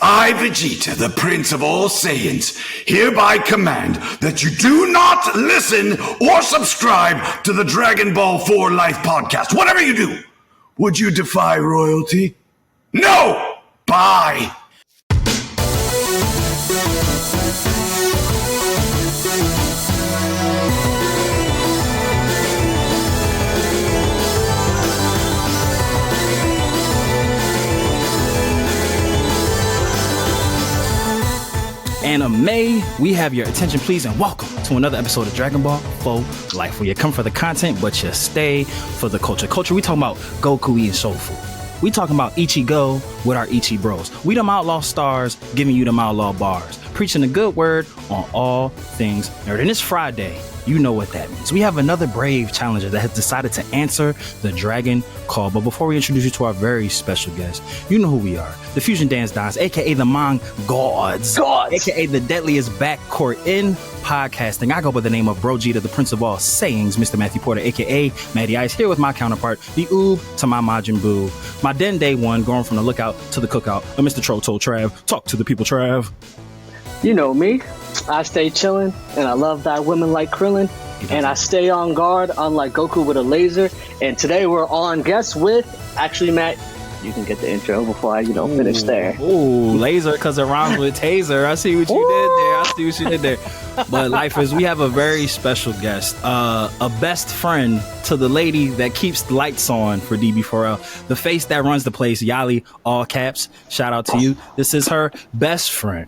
I, Vegeta, the Prince of all Saiyans, hereby command that you do not listen or subscribe to the Dragon Ball 4 Life podcast. Whatever you do, would you defy royalty? No! Bye! Anime, we have your attention please and welcome to another episode of Dragon Ball 4 Life, where you come for the content but you stay for the culture. We talking about Goku eating soul food. We talking about Ichigo with our Ichi bros. We them outlaw stars giving you them outlaw bars, preaching the good word on all things nerd. And it's Friday. You know what that means. We have another brave challenger that has decided to answer the Dragon Call. But before we introduce you to our very special guest, you know who we are. The Fusion Dance Dons, aka the Mong Gods, aka the deadliest backcourt in podcasting. I go by the name of Brojita, the Prince of all sayings, Mr. Matthew Porter, aka Matty Ice, here with my counterpart, the Oob to my Majin Buu, my Den Day One, going from the lookout to the cookout, and Mr. Troto Trav. Talk to the people, Trav. You know me. I stay chillin', and I love thy women like Krillin, and I stay on guard unlike Goku with a laser. And today we're on guest with, actually, Matt, you can get the intro before I, finish there. Ooh, laser because it rhymes with taser. I see what you did there. But lifers, we have a very special guest, a best friend to the lady that keeps the lights on for DB4L, the face that runs the place, Yali, all caps. Shout out to you. This is her best friend.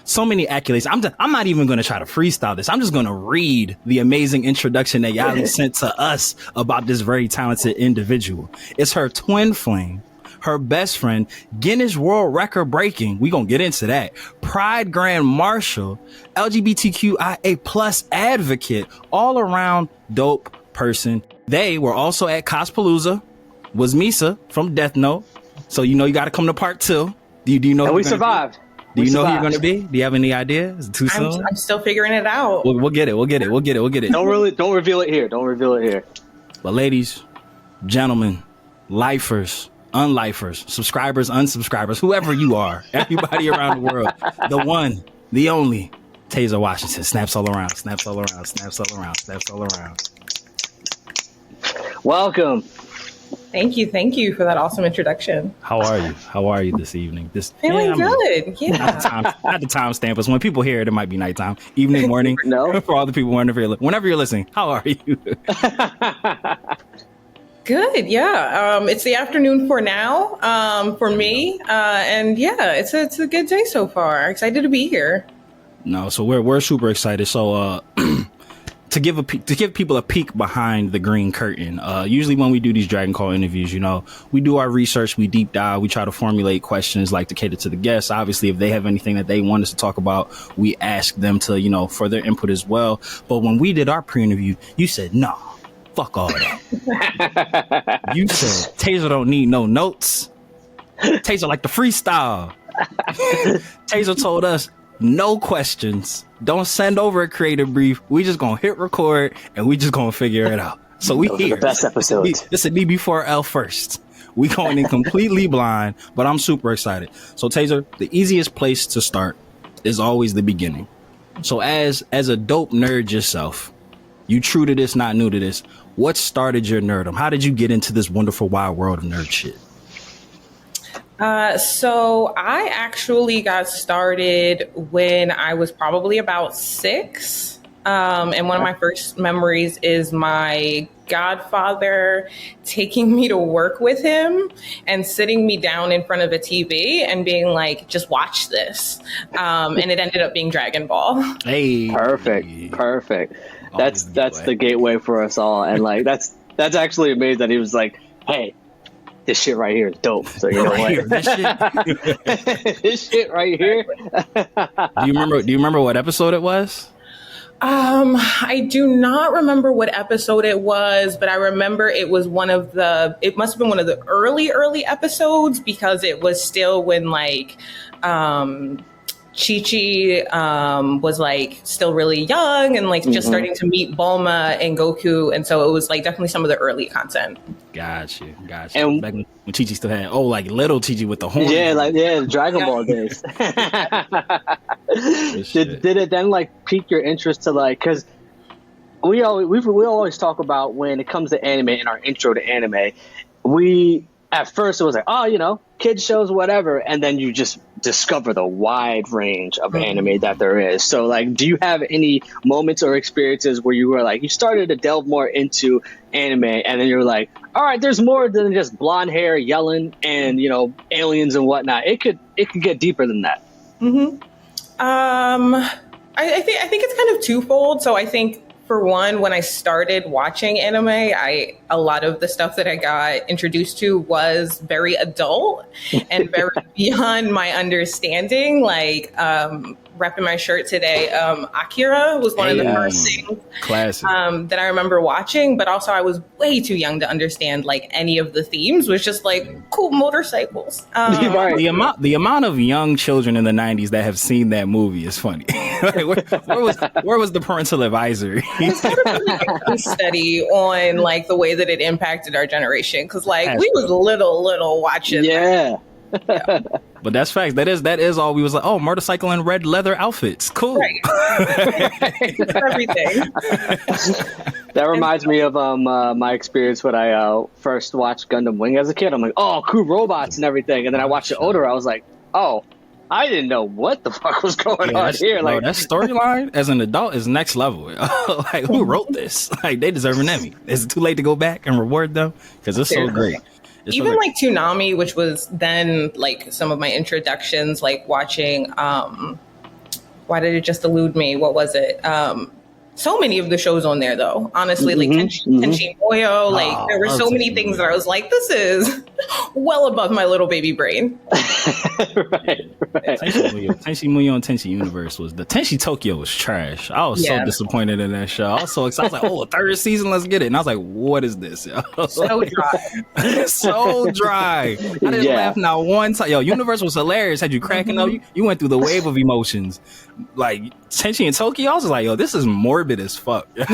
So many accolades. I'm not even going to try to freestyle this. I'm just going to read the amazing introduction that Yali sent to us about this very talented individual. It's her twin flame, her best friend, Guinness World Record breaking. We going to get into that. Pride Grand Marshal, LGBTQIA plus advocate, all around dope person. They were also at Cospalooza, was Misa from Death Note. So, you got to come to part 2. Do you know? And we survived. Do you know who you're going to be? Do you have any idea? Is it too soon? I'm still figuring it out. We'll get it. Don't reveal it here. But ladies, gentlemen, lifers, unlifers, subscribers, unsubscribers, whoever you are, everybody around the world, the one, the only, Tazer Washington. Snaps all around. Welcome. Thank you for that awesome introduction. How are you this evening? Feeling good. Yeah. Not the time stamp, but when people hear it, it might be nighttime, evening, morning. No. For all the people whenever you're listening, how are you? Good. Yeah. It's the afternoon for now. For me. And yeah, it's a good day so far. Excited to be here. No, so we're super excited. So to give people a peek behind the green curtain, usually when we do these Dragon Call interviews, we do our research, we deep dive, we try to formulate questions like to cater to the guests. Obviously, if they have anything that they want us to talk about, we ask them to, for their input as well. But when we did our pre-interview, you said, no, fuck all that. You said, Tazer don't need no notes. Tazer like the freestyle. Tazer told us, no questions. Don't send over a creative brief. We just gonna hit record and we just gonna figure it out. So we here. The best episodes. This is DB4L first. We going in completely blind, but I'm super excited. So Tazer, the easiest place to start is always the beginning. So as a dope nerd yourself, you true to this, not new to this, what started your nerdom? How did you get into this wonderful wide world of nerd shit? So I actually got started when I was probably about 6. And one of my first memories is my godfather taking me to work with him and sitting me down in front of a TV and being like, just watch this. And it ended up being Dragon Ball. Hey, perfect. That's the gateway for us all. And like, that's actually amazing that he was like, hey, this shit right here is dope. So you know what? This shit right here. Do you remember what episode it was? I do not remember what episode it was, but I remember it was it must have been one of the early episodes because it was still when Chi-Chi was like still really young and like just starting to meet Bulma and Goku. And so it was like definitely some of the early content. Gotcha. And back when Chi-Chi still had, like little Chi-Chi with the horn. the Dragon Ball days. Did it then like pique your interest to like, because we always talk about when it comes to anime in our intro to anime, at first it was like, kids shows, whatever, and then you just discover the wide range of anime that there is. So like, do you have any moments or experiences where you were like, you started to delve more into anime and then you're like, all right, there's more than just blonde hair yelling and aliens and whatnot. It could get deeper than that. I think it's kind of twofold. So I think, for one, when I started watching anime, a lot of the stuff that I got introduced to was very adult and very beyond my understanding. Like, repping my shirt today, Akira was one of the first things that I remember watching, but also I was way too young to understand like any of the themes. Was just like cool motorcycles. The amount of young children in the 90s that have seen that movie is funny. Like, where was the parental advisory? It's kind of like a case study on like the way that it impacted our generation, because like we was little watching. Yeah. But that's facts. That is all we was like, motorcycle and red leather outfits. Cool. Right. Everything. That reminds me of my experience when I first watched Gundam Wing as a kid. I'm like, cool robots and everything. And then I watched it older. I was like, I didn't know what the fuck was going on here. Like, that storyline as an adult is next level. Like, who wrote this? Like, they deserve an Emmy. Is it too late to go back and reward them? Because it's so great. Even like Toonami, which was then like some of my introductions, like watching, why did it just elude me? What was it? So many of the shows on there, though, honestly, like Tenchi Muyo, like there were so many things that I was like, this is well above my little baby brain. Right. Tenchi Muyo and Tenchi Universe the Tenchi Tokyo was trash. I was so disappointed in that show. I was so excited. I was like, third season, let's get it. And I was like, what is this? So dry. So dry. I didn't laugh not one time. Universe was hilarious. Had you cracking up? You went through the wave of emotions. Like Tenchi and Tokyo, I was like, this is morbid as fuck. Like,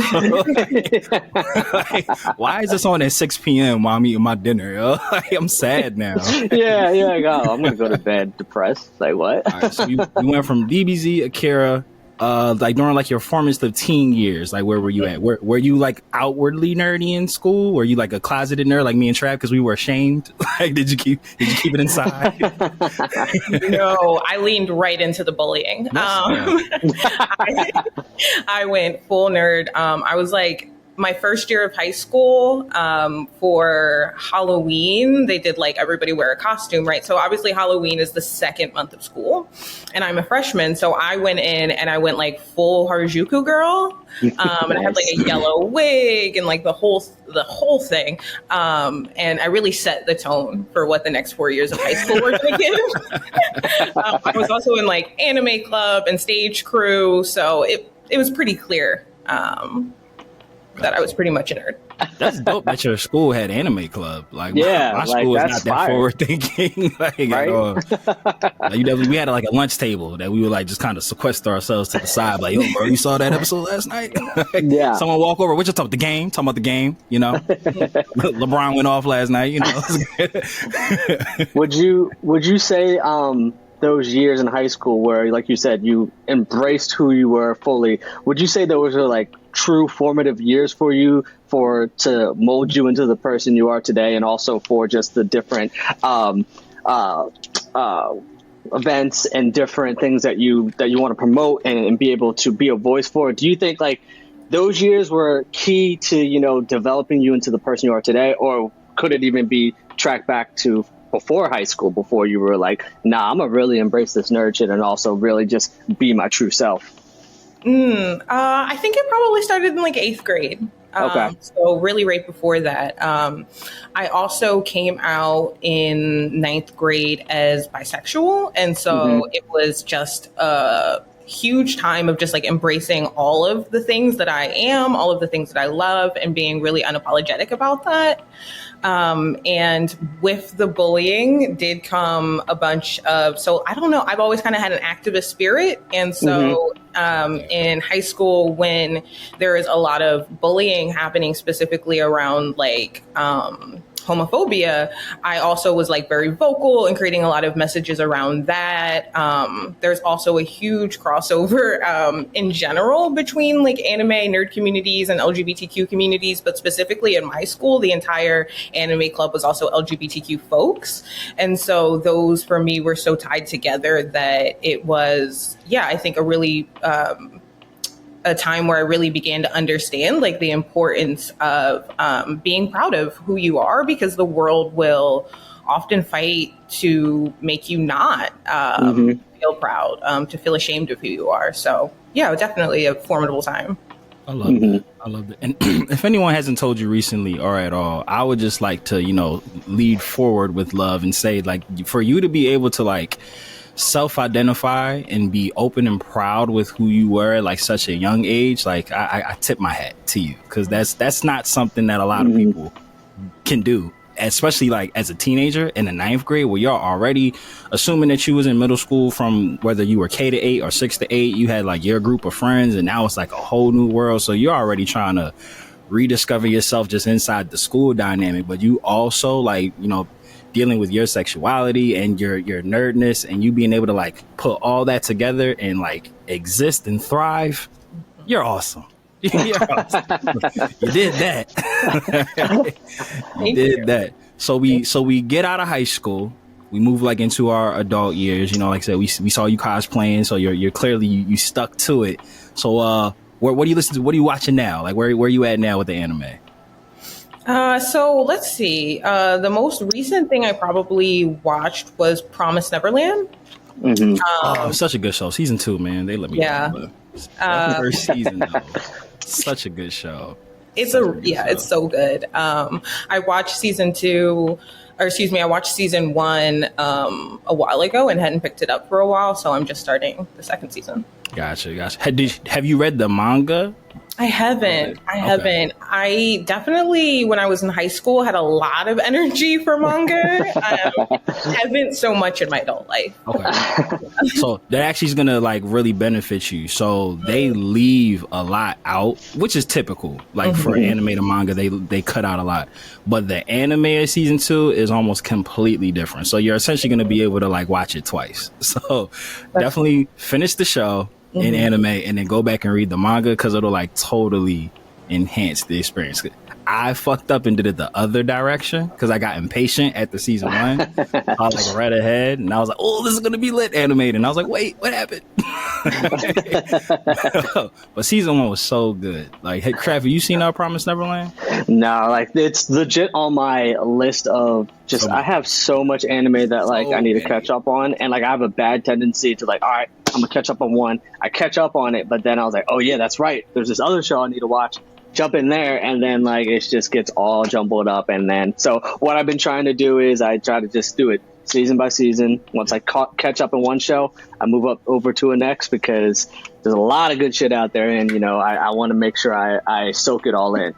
why is this on at 6 p.m. while I'm eating my dinner? Like, I'm sad now. I'm gonna go to bed depressed. Like, what? All right, so you went from DBZ, Akira, like during like your formative teen years. Like, where were you at? Were you like outwardly nerdy in school? Were you like a closeted nerd like me and Trav because we were ashamed? Like, did you keep it inside? No, I leaned right into the bullying. I went full nerd. I was like, my first year of high school, for Halloween, they did like everybody wear a costume, right? So obviously Halloween is the second month of school and I'm a freshman. So I went in and I went like full Harajuku girl. And I had like a yellow wig and like the whole thing. And I really set the tone for what the next 4 years of high school were going to give. I was also in like anime club and stage crew. So it was pretty clear, that I was pretty much a nerd. That's dope that your school had anime club. Like, my school like, was not that forward thinking. Like, we had like a lunch table that we would like just kind of sequester ourselves to the side. Like, bro, you saw that episode last night? Someone walk over. What you talking about? Talking about the game, LeBron went off last night, Would you say those years in high school where, like you said, you embraced who you were fully, would you say those were like true formative years for you to mold you into the person you are today, and also for just the different events and different things that you want to promote and be able to be a voice for? Do you think like those years were key to developing you into the person you are today, or could it even be tracked back to before high school, before you were like, nah, I'm gonna really embrace this nerd shit and also really just be my true self? I think it probably started in like 8th grade. Okay. So really right before that. I also came out in 9th grade as bisexual. And so it was just a huge time of just like embracing all of the things that I am, all of the things that I love, and being really unapologetic about that. And with the bullying did come a bunch of, so I don't know, I've always kind of had an activist spirit. And so in high school, when there is a lot of bullying happening specifically around like homophobia, I also was like very vocal and creating a lot of messages around that. There's also a huge crossover in general between like anime, nerd communities and LGBTQ communities, but specifically in my school, the entire anime club was also LGBTQ folks. And so those for me were so tied together that it was, I think a really a time where I really began to understand like the importance of being proud of who you are, because the world will often fight to make you not feel proud, to feel ashamed of who you are. So definitely a formidable time. I love that. I love that. And if anyone hasn't told you recently or at all, I would just like to, lead forward with love and say, like, for you to be able to like self-identify and be open and proud with who you were at like such a young age, like I tip my hat to you, because that's not something that a lot of people can do, especially like as a teenager in the 9th grade, where you're already assuming that you was in middle school from whether you were K-8 or 6-8, you had like your group of friends, and now it's like a whole new world. So you're already trying to rediscover yourself just inside the school dynamic, but you also like, dealing with your sexuality and your nerdness, and you being able to like put all that together and like exist and thrive. You're awesome. You're awesome. You did that. You did that. So we get out of high school, we move like into our adult years. Like I said, we saw you cosplaying, so you're clearly you stuck to it. So what do you listen to? What are you watching now? Like where are you at now with the anime? So let's see. The most recent thing I probably watched was Promised Neverland. Such a good show. Season 2, man. They let me down. First season, though. Such a good show. It's it's so good. I watched season 1 a while ago and hadn't picked it up for a while, so I'm just starting the second season. Gotcha. Have you read the manga? I haven't. I definitely, when I was in high school, had a lot of energy for manga. Haven't so much in my adult life. Okay. So that actually is going to like really benefit you. So they leave a lot out, which is typical. Like for animated manga, they cut out a lot. But the anime season 2 is almost completely different. So you're essentially going to be able to like watch it twice. So definitely finish the show in anime and then go back and read the manga, because it'll like totally enhance the experience. I fucked up and did it the other direction because I got impatient at the season 1. I was like read ahead and I was like, oh, this is gonna be lit animated, and I was like, wait, what happened? But season 1 was so good. Like, hey, Kraft, have you seen Promised Neverland? No, like it's legit on my list of just I have so much anime that like I need to catch up on, and like I have a bad tendency to like, all right, I'm gonna catch up on one. I catch up on it, but then I was like, oh yeah, that's right, there's this other show I need to watch. Jump in there, and then like it just gets all jumbled up. And then so what I've been trying to do is I try to just do it season by season. Once I catch up in one show, I move up over to a next, because there's a lot of good shit out there, and I want to make sure I soak it all in.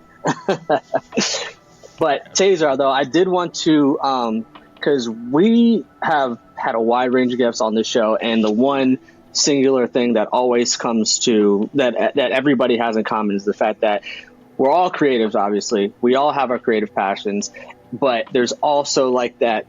But Tazer, though, I did want to because we have had a wide range of guests on this show, and the one singular thing that always comes to that everybody has in common is the fact that we're all creatives. Obviously, we all have our creative passions, but there's also like that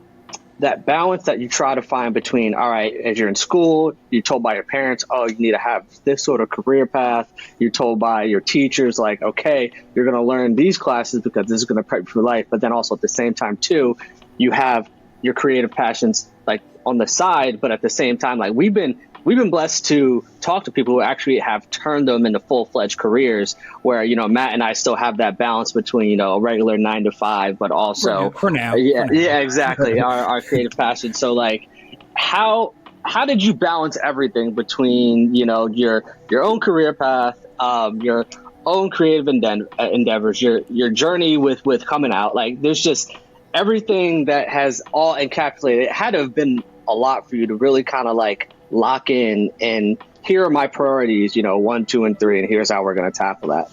balance that you try to find between, all right, as you're in school, you're told by your parents, oh, you need to have this sort of career path. You're told by your teachers, like, okay, you're going to learn these classes because this is going to prep you for life. But then also at the same time too, you have your creative passions like on the side, but at the same time, like we've been blessed to talk to people who actually have turned them into full-fledged careers where, Matt and I still have that balance between, a regular 9 to 5, but also for now. Yeah, exactly. our creative passion. So like how did you balance everything between, your own career path, your own creative endeavors, your journey with coming out? Like there's just everything that has all encapsulated. It had to have been a lot for you to really kind of like lock in and here are my priorities, 1, 2, and 3, and here's how we're going to tackle that.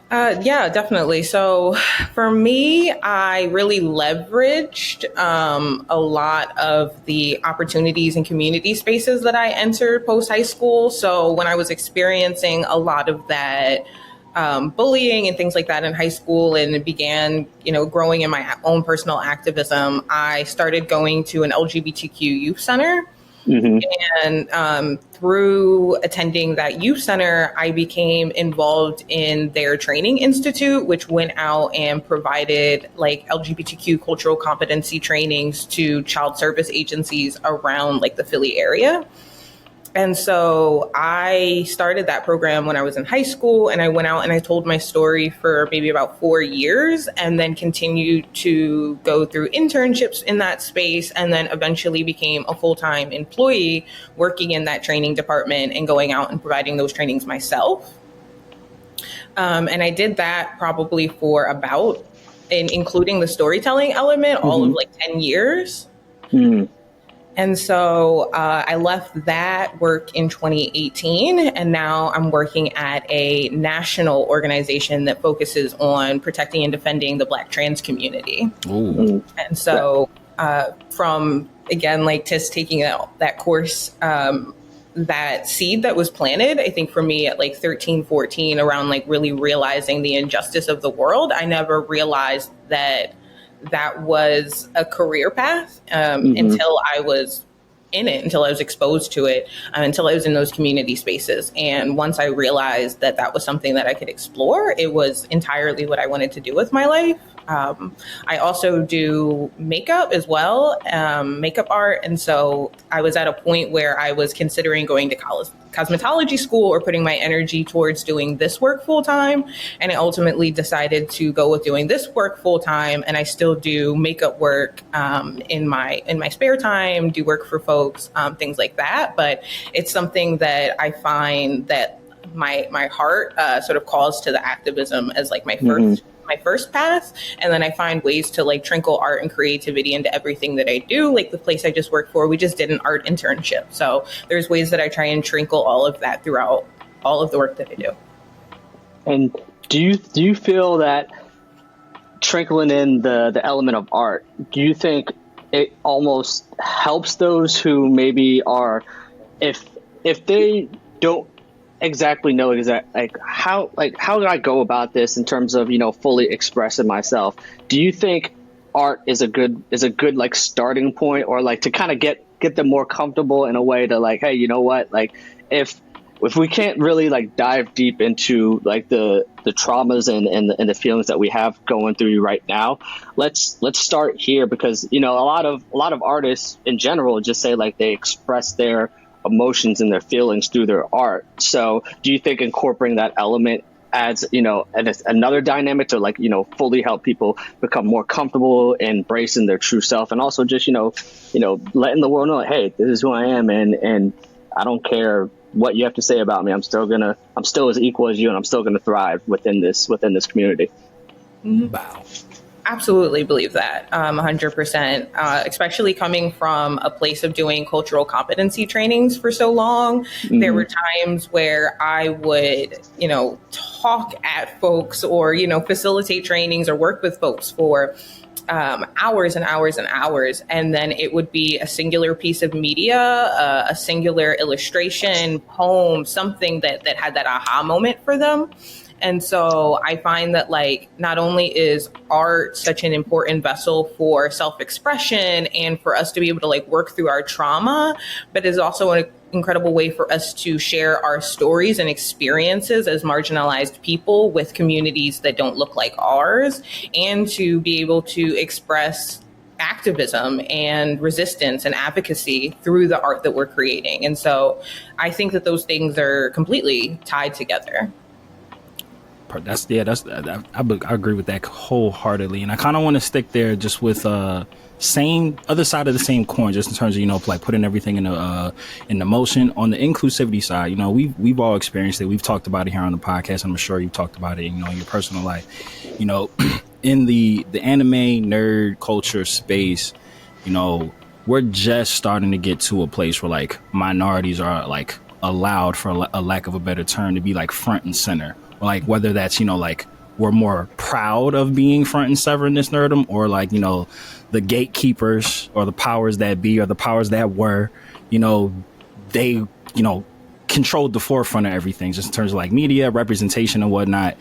Yeah, definitely. So for me, I really leveraged a lot of the opportunities and community spaces that I entered post high school. So when I was experiencing a lot of that bullying and things like that in high school, and it began, growing in my own personal activism, I started going to an LGBTQ youth center. Mm-hmm. And through attending that youth center, I became involved in their training institute, which went out and provided like LGBTQ cultural competency trainings to child service agencies around like the Philly area. And so I started that program when I was in high school, and I went out and I told my story for maybe about 4 years, and then continued to go through internships in that space, and then eventually became a full-time employee working in that training department and going out and providing those trainings myself. And I did that probably for about, including the storytelling element, all of like 10 years. Mm-hmm. And so I left that work in 2018, and now I'm working at a national organization that focuses on protecting and defending the Black trans community. Ooh. And so from, again, like Tis taking that course, that seed that was planted, I think for me at like 13, 14, around like really realizing the injustice of the world, I never realized that was a career path until I was in it, until I was exposed to it, until I was in those community spaces. And once I realized that was something that I could explore, it was entirely what I wanted to do with my life. I also do makeup as well, makeup art. And so I was at a point where I was considering going to cosmetology school or putting my energy towards doing this work full time. And I ultimately decided to go with doing this work full time. And I still do makeup work in my spare time, do work for folks, things like that. But it's something that I find that my heart sort of calls to the activism as like my first path. And then I find ways to like trinkle art and creativity into everything that I do. Like the place I just worked for, we just did an art internship. So there's ways that I try and trinkle all of that throughout all of the work that I do. And do you feel that trickling in the element of art, do you think it almost helps those who maybe are, if they don't exactly know how do I go about this in terms of fully expressing myself? Do you think art is a good like starting point, or like to kind of get them more comfortable in a way to like, hey, you know what, like if we can't really like dive deep into like the traumas and the feelings that we have going through right now, let's start here, because a lot of artists in general just say like they express their emotions and their feelings through their art. So do you think incorporating that element adds another dynamic to like fully help people become more comfortable embracing their true self, and also just letting the world know, hey, this is who I am, and I don't care what you have to say about me, I'm still as equal as you, and I'm still gonna thrive within this community. Wow. Absolutely believe that, 100%, especially coming from a place of doing cultural competency trainings for so long. Mm-hmm. There were times where I would, talk at folks or, facilitate trainings or work with folks for hours and hours and hours. And then it would be a singular piece of media, a singular illustration, poem, something that had that aha moment for them. And so I find that like not only is art such an important vessel for self-expression and for us to be able to like work through our trauma, but is also an incredible way for us to share our stories and experiences as marginalized people with communities that don't look like ours, and to be able to express activism and resistance and advocacy through the art that we're creating. And so I think that those things are completely tied together. I agree with that wholeheartedly, and I kind of want to stick there just with same other side of the same coin, just in terms of like putting everything in motion on the inclusivity side. We've all experienced it. We've talked about it here on the podcast. I'm sure you've talked about it in your personal life. In the anime nerd culture space, we're just starting to get to a place where like minorities are like allowed, for a lack of a better term, to be like front and center. Like whether that's like were more proud of being front and center in this nerdom, or like, you know, the gatekeepers or the powers that be or the powers that were, you know, they, you know, controlled the forefront of everything, just in terms of like media representation and whatnot.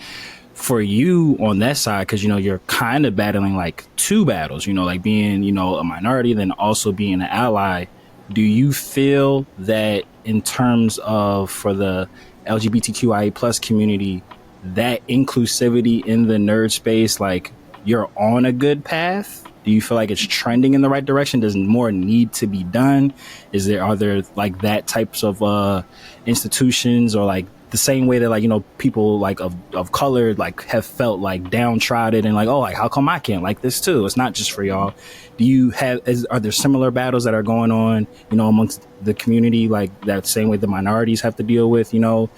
For you on that side, because, you know, you're kind of battling like two battles, you know, like being, you know, a minority, then also being an ally. Do you feel that in terms of for the LGBTQIA plus community, that inclusivity in the nerd space, like you're on a good path? Do you feel like it's trending in the right direction? Does more need to be done? Are there like that types of institutions, or like the same way that, like, you know, people like of color like have felt like downtrodden and like, oh, like how come I can't like this too? It's not just for y'all. Do you have, are there similar battles that are going on, you know, amongst the community, like that same way the minorities have to deal with, you know,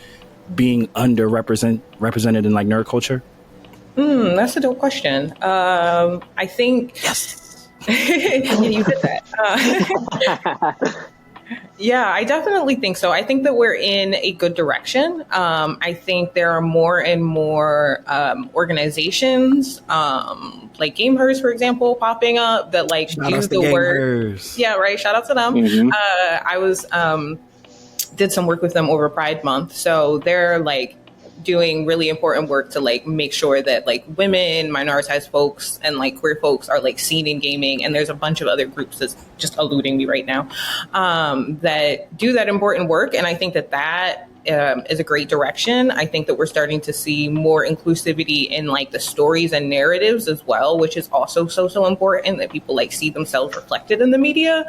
being represented in like nerd culture? That's a dope question. I think yes. Yeah, you did that. Yeah, I definitely think so. I think that we're in a good direction. I think there are more and more organizations, like Gamers, for example, popping up that like do the work. Yeah, right. Shout out to them. Mm-hmm. I was did some work with them over Pride Month, so they're like doing really important work to like make sure that like women, minoritized folks, and like queer folks are like seen in gaming. And there's a bunch of other groups that's just eluding me right now that do that important work. And I think that is a great direction. I think that we're starting to see more inclusivity in like the stories and narratives as well, which is also so important, that people like see themselves reflected in the media.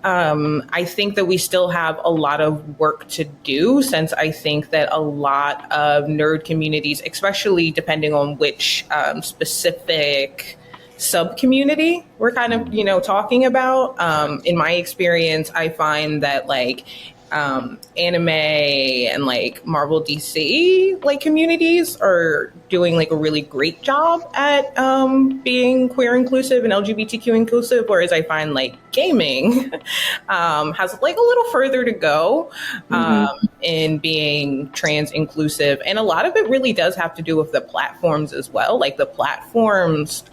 I think that we still have a lot of work to do, since I think that a lot of nerd communities, especially depending on which specific sub-community we're kind of, you know, talking about. In my experience, I find that like anime and like Marvel DC like communities are doing like a really great job at being queer inclusive and LGBTQ inclusive, whereas I find like gaming has like a little further to go in being trans inclusive. And a lot of it really does have to do with the platforms as well. Like the platforms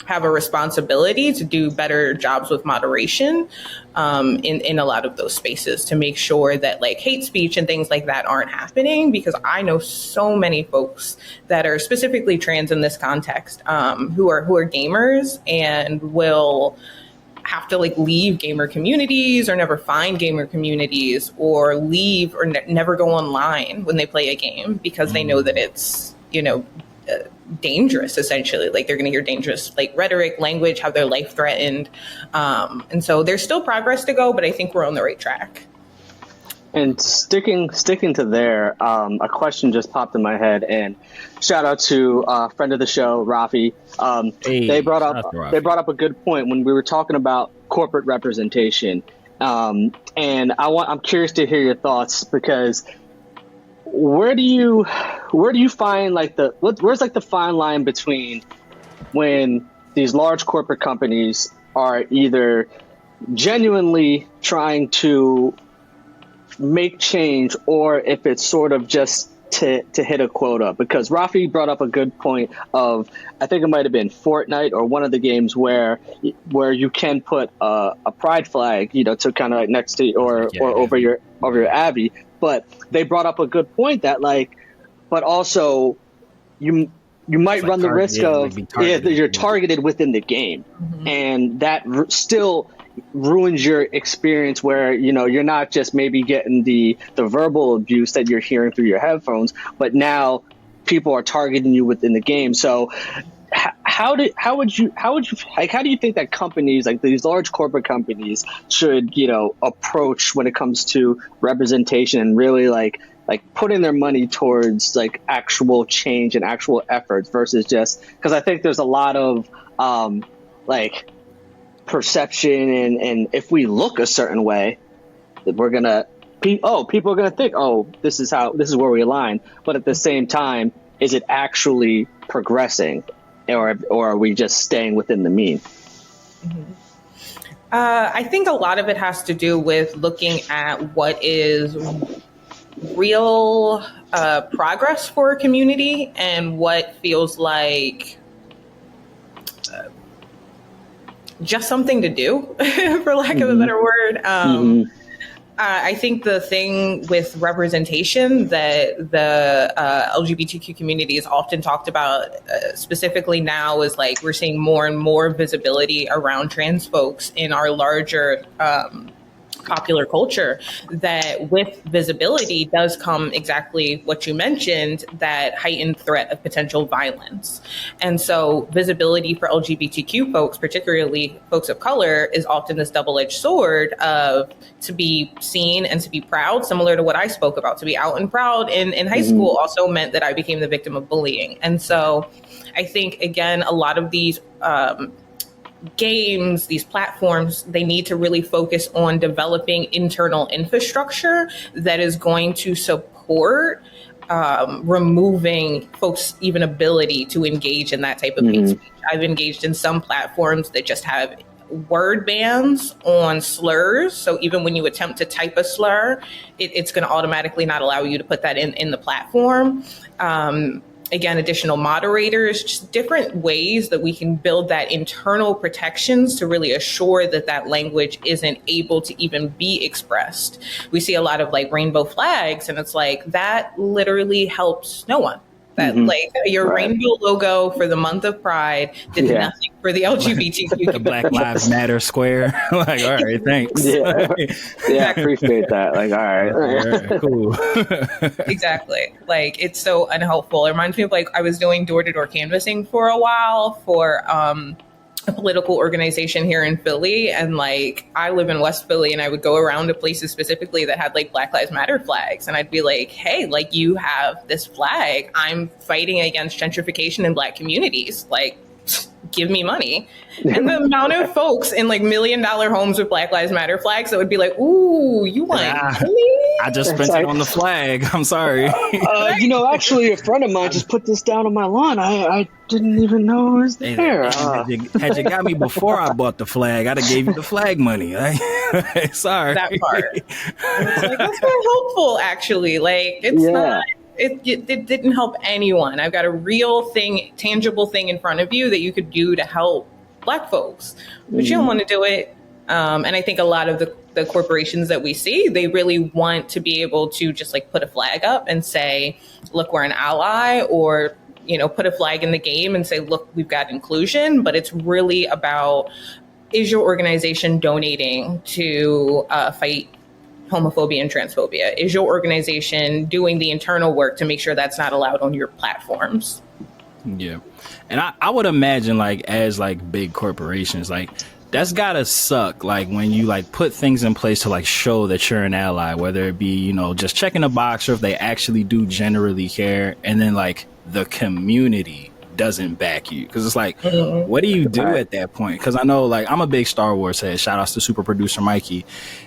have a responsibility to do better jobs with moderation in a lot of those spaces, to make sure that like hate speech and things like that aren't happening. Because I know so many folks that are specifically trans in this context who are gamers and will have to like leave gamer communities or never find gamer communities, or leave or never go online when they play a game because they know that it's, you know, dangerous, essentially. Like they're going to hear dangerous like rhetoric, language, have their life threatened. And so there's still progress to go, but I think we're on the right track. And sticking to there, a question just popped in my head, and shout out to a friend of the show, Rafi. They brought up a good point when we were talking about corporate representation. And I'm curious to hear your thoughts, because where do you find like where's like the fine line between when these large corporate companies are either genuinely trying to make change, or if it's sort of just to hit a quota? Because Rafi brought up a good point of, I think it might have been Fortnite or one of the games where you can put a pride flag, you know, to kind of like next to or over your Abby. But they brought up a good point that like, but also you might run the risk of you're targeted within the game, and that still ruins your experience, where, you know, you're not just maybe getting the verbal abuse that you're hearing through your headphones, but now people are targeting you within the game. So how do you think that companies like these large corporate companies should, you know, approach when it comes to representation and really like putting their money towards like actual change and actual efforts, versus just, because I think there's a lot of like perception, and if we look a certain way, we're gonna people are gonna think, oh, this is where we align. But at the same time, is it actually progressing, or are we just staying within the mean? I think a lot of it has to do with looking at what is real progress for a community and what feels like just something to do, for lack of a better word. I think the thing with representation that the LGBTQ community is often talked about, specifically now, is like we're seeing more and more visibility around trans folks in our larger popular culture, that with visibility does come exactly what you mentioned, that heightened threat of potential violence. And so visibility for LGBTQ folks, particularly folks of color, is often this double-edged sword of to be seen and to be proud, similar to what I spoke about. To be out and proud in high school also meant that I became the victim of bullying. And so I think, again, a lot of these games, these platforms, they need to really focus on developing internal infrastructure that is going to support removing folks' even ability to engage in that type of hate speech. I've engaged in some platforms that just have word bans on slurs. So even when you attempt to type a slur, it's going to automatically not allow you to put that in the platform. Again, additional moderators, just different ways that we can build that internal protections to really assure that that language isn't able to even be expressed. We see a lot of like rainbow flags, and it's like that literally helps no one. That like your rainbow logo for the month of Pride did nothing for the LGBTQ. The Black Lives Matter square. Like, all right, thanks. Yeah, I appreciate that. Like, all right, cool. Exactly. Like, it's so unhelpful. It reminds me of like I was doing door-to-door canvassing for a while for a political organization here in Philly, and like I live in West Philly, and I would go around to places specifically that had like Black Lives Matter flags, and I'd be like, hey, like you have this flag, I'm fighting against gentrification in Black communities, like give me money. And the amount of folks in like $1 million homes with Black Lives Matter flags that would be like, ooh, you want money? I just spent it on the flag. I'm sorry. Actually, a friend of mine just put this down on my lawn. I didn't even know it was there. Had you got me before I bought the flag, I'd have gave you the flag money. Sorry. That part. It's like, that's not helpful, actually. Like, it's not. It didn't help anyone. I've got a real thing, tangible thing in front of you that you could do to help Black folks, but you don't want to do it. And I think a lot of the corporations that we see, they really want to be able to just like put a flag up and say, look, we're an ally, or, put a flag in the game and say, look, we've got inclusion. But it's really about, is your organization donating to fight homophobia and transphobia? Is your organization doing the internal work to make sure that's not allowed on your platforms? Yeah. And I would imagine like as like big corporations, like that's gotta suck. Like when you like put things in place to like show that you're an ally, whether it be, just checking a box or if they actually do generally care. And then like the community doesn't back you, because it's like, what do you do at that point? Because I know like I'm a big Star Wars head. Shout outs to super producer Mikey.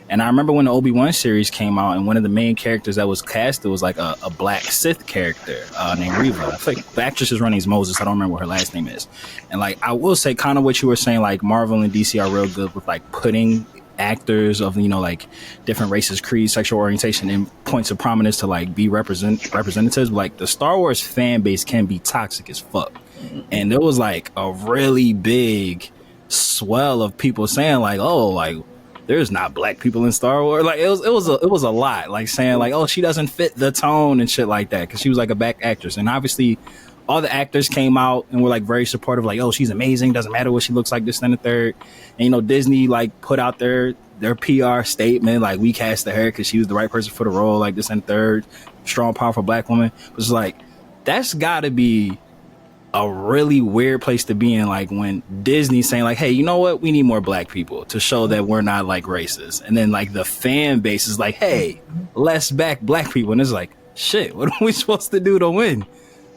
And I remember when the Obi-Wan series came out, and one of the main characters that was casted was like a Black Sith character named Reva. I feel like the actress's running is Moses. I don't remember what her last name is. And like I will say, kind of what you were saying, like Marvel and DC are real good with like putting actors of like different races, creeds, sexual orientation in points of prominence to like be representatives. Like the Star Wars fan base can be toxic as fuck, and there was like a really big swell of people saying like, oh, like there's not Black people in Star Wars. Like it was a lot, like saying like, oh, she doesn't fit the tone and shit like that, because she was like a Black actress. And obviously all the actors came out and were like very supportive, like, oh, she's amazing, doesn't matter what she looks like, this and the third. And Disney like put out their PR statement, like, we casted her because she was the right person for the role, like this and the third, strong, powerful Black woman. It was like, that's gotta be a really weird place to be in, like when Disney's saying like, hey, you know what, we need more Black people to show that we're not like racist. And then like the fan base is like, hey, let's back Black people. And it's like, shit, what are we supposed to do to win?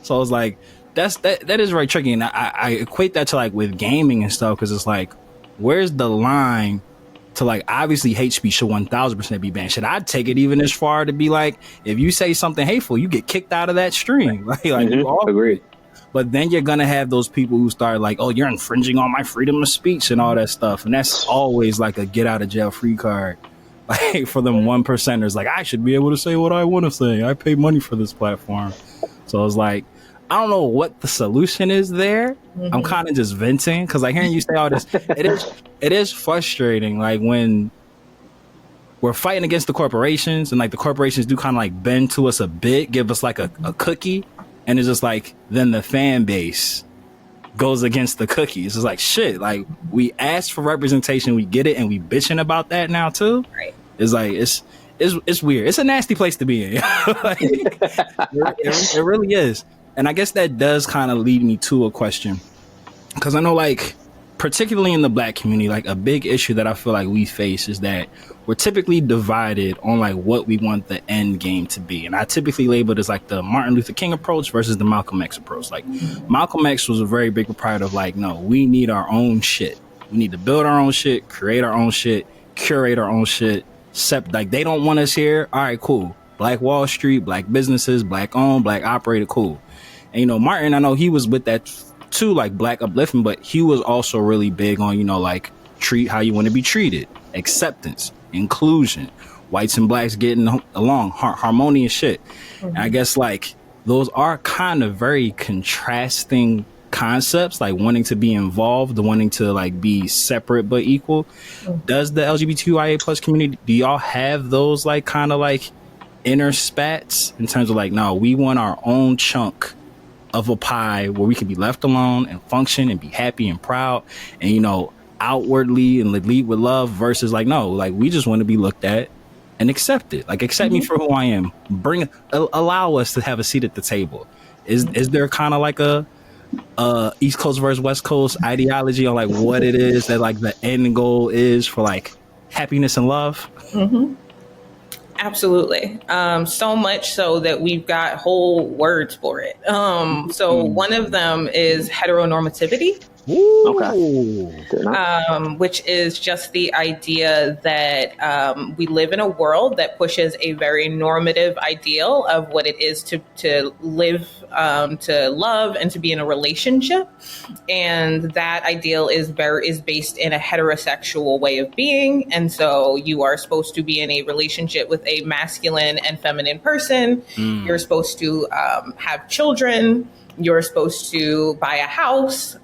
So I was like, that is very tricky. And I equate that to like with gaming and stuff, because it's like, where's the line to like, obviously hate speech should 1000% be banned. Should I take it even as far to be like, if you say something hateful, you get kicked out of that stream? Like agreed. But then you're gonna have those people who start like, oh, you're infringing on my freedom of speech and all that stuff, and that's always like a get out of jail free card Like for them 1%ers, like I should be able to say what I want to say. I pay money for this platform. So I was like, I don't know what the solution is there. Mm-hmm. I'm kind of just venting because like hearing you say all this, it is frustrating. Like when we're fighting against the corporations and like the corporations do kind of like bend to us a bit, give us like a cookie. And it's just like, then the fan base goes against the cookies. It's like, shit, like we asked for representation, we get it, and we bitching about that now too. Right. It's like, it's weird. It's a nasty place to be in. Like, it really is. And I guess that does kind of lead me to a question. Because I know like, particularly in the Black community, like a big issue that I feel like we face is that we're typically divided on like what we want the end game to be. And I typically label it as like the Martin Luther King approach versus the Malcolm X approach. Like Malcolm X was a very big proprietor of like, no, we need our own shit. We need to build our own shit, create our own shit, curate our own shit. Like they don't want us here. All right, cool. Black Wall Street, Black businesses, Black owned, Black operated, cool. And, you know, Martin, I know he was with that too, like Black upliftment, but he was also really big on, you know, like treat how you want to be treated, acceptance, inclusion, whites and blacks getting along, harmonious shit. Mm-hmm. And I guess like those are kind of very contrasting concepts, like wanting to be involved, wanting to like be separate but equal. Mm-hmm. Does the LGBTQIA plus community, do y'all have those like kind of like inner spats in terms of like, no, we want our own chunk of a pie where we can be left alone and function and be happy and proud and, you know, outwardly and lead with love versus like, no, like we just want to be looked at and accepted. Like accept me for who I am. Allow us to have a seat at the table. Is there kind of like a East Coast versus West Coast ideology on like what it is that like the end goal is for like happiness and love? Mm-hmm. Absolutely. So much so that we've got whole words for it. So one of them is heteronormativity. Okay. Which is just the idea that we live in a world that pushes a very normative ideal of what it is to live, to love, and to be in a relationship. And that ideal is based in a heterosexual way of being. And so you are supposed to be in a relationship with a masculine and feminine person. You're supposed to have children. You're supposed to buy a house,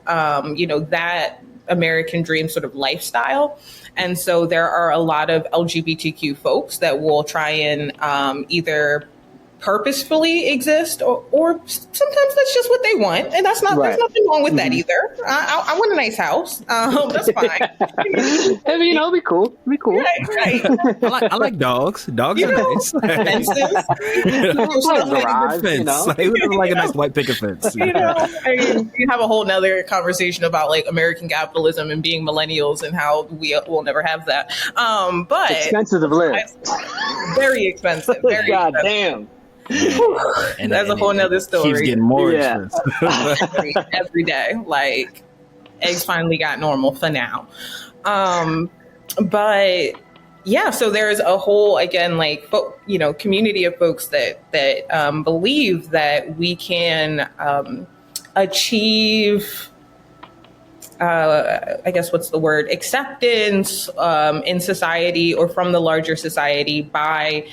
you know, that American dream sort of lifestyle. And so there are a lot of LGBTQ folks that will try and either purposefully exist or sometimes that's just what they want. And that's not, there's nothing wrong with that either. I want a nice house. That's fine. I mean, you know, it'd be cool. Right. I like dogs. Dogs are nice. Fences. Garage, fence. you know? Like a nice white picket fence. You know, I mean, you have a whole nother conversation about like American capitalism and being millennials and how we will never have that. But expensive to live. Very expensive. Very God expensive. damn. And that's a whole nother story. Keeps getting more expensive. Every day. Like eggs finally got normal for now. But yeah, so there's a whole, again, like, you know, community of folks that believe that we can achieve, I guess, what's the word? Acceptance in society or from the larger society by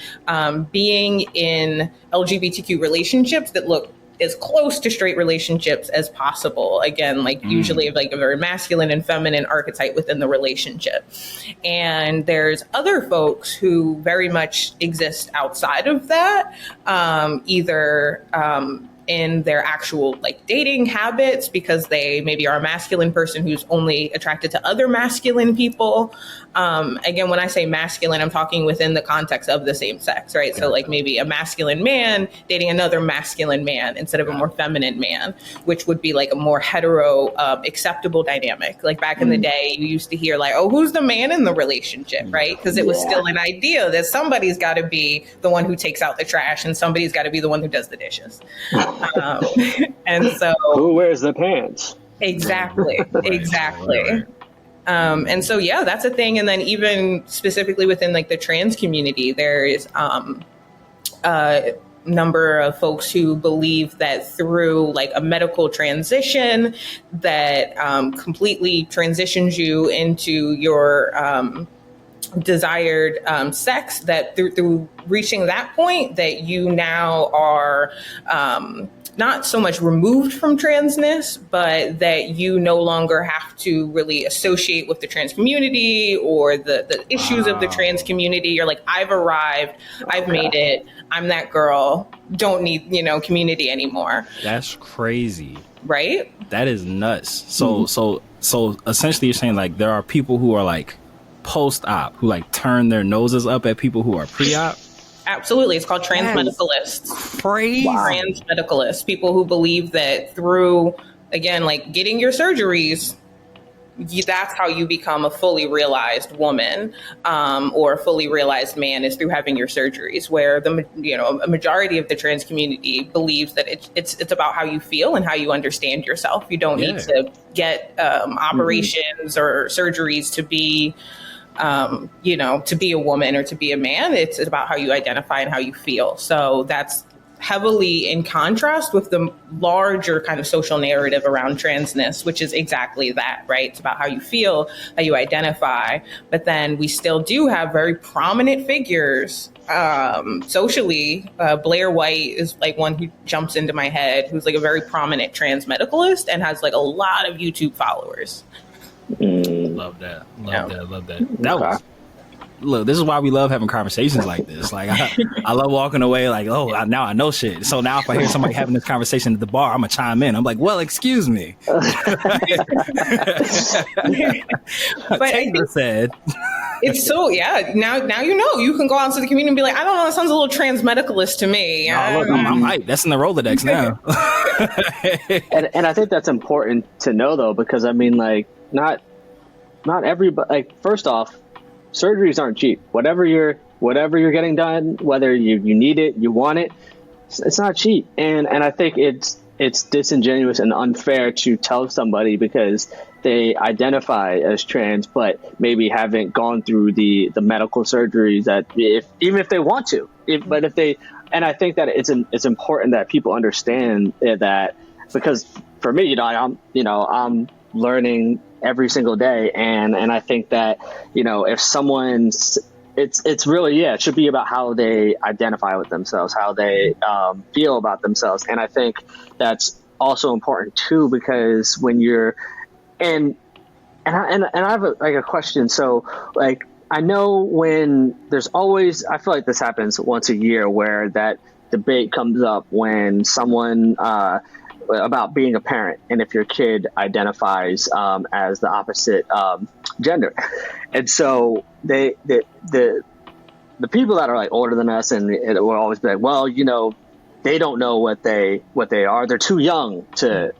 being in LGBTQ relationships that look as close to straight relationships as possible. Again, like usually like a very masculine and feminine archetype within the relationship. And there's other folks who very much exist outside of that, either in their actual like dating habits because they maybe are a masculine person who's only attracted to other masculine people. Again, when I say masculine, I'm talking within the context of the same sex, right? So like maybe a masculine man dating another masculine man instead of a more feminine man, which would be like a more hetero acceptable dynamic. Like back in the day, you used to hear like, oh, who's the man in the relationship, right? Because it was still an idea that somebody's got to be the one who takes out the trash and somebody's got to be the one who does the dishes. And so who wears the pants? Exactly. And so, yeah, that's a thing. And then even specifically within like the trans community, there is a number of folks who believe that through like a medical transition that completely transitions you into your desired sex, that through reaching that point, that you now are not so much removed from transness, but that you no longer have to really associate with the trans community or the issues of the trans community. You're like, I've arrived, I've made it, I'm that girl, don't need, community anymore. That's crazy. Right? That is nuts. So essentially you're saying like there are people who are like post-op who like turn their noses up at people who are pre-op? Absolutely. It's called trans medicalists. Crazy. Wow. Trans medicalists, people who believe that through, again, like getting your surgeries, that's how you become a fully realized woman, or a fully realized man, is through having your surgeries, where a majority of the trans community believes that it's about how you feel and how you understand yourself. You don't need to get operations or surgeries to be to be a woman or to be a man. It's about how you identify and how you feel. So that's heavily in contrast with the larger kind of social narrative around transness, which is exactly that, right? It's about how you feel, how you identify. But then we still do have very prominent figures socially. Blair White is like one who jumps into my head, who's like a very prominent trans medicalist and has like a lot of YouTube followers. Love that. Love that. Look, this is why we love having conversations like this. Like, I love walking away like, now I know shit. So now if I hear somebody having this conversation at the bar, I'm going to chime in. I'm like, well, excuse me. But Tazer said. It's so, now you can go out to the community and be like, I don't know, that sounds a little trans medicalist to me. Look, I'm hyped. That's in the Rolodex now. and I think that's important to know, though, because, I mean, like, not everybody, like, first off, surgeries aren't cheap. Whatever you're getting done, whether you need it, you want it, it's not cheap. And I think it's disingenuous and unfair to tell somebody because they identify as trans, but maybe haven't gone through the medical surgeries that even if they want to, and I think that it's important that people understand that, because for me, I'm learning every single day. And I think that, if someone's, it's really, it should be about how they identify with themselves, how they feel about themselves. And I think that's also important too, because when you're, and I have a question. So like, I know when there's always, I feel like this happens once a year where that debate comes up when someone, about being a parent and if your kid identifies as the opposite gender. And so the people that are like older than us, and it will always be like, well, they don't know what they are. They're too young to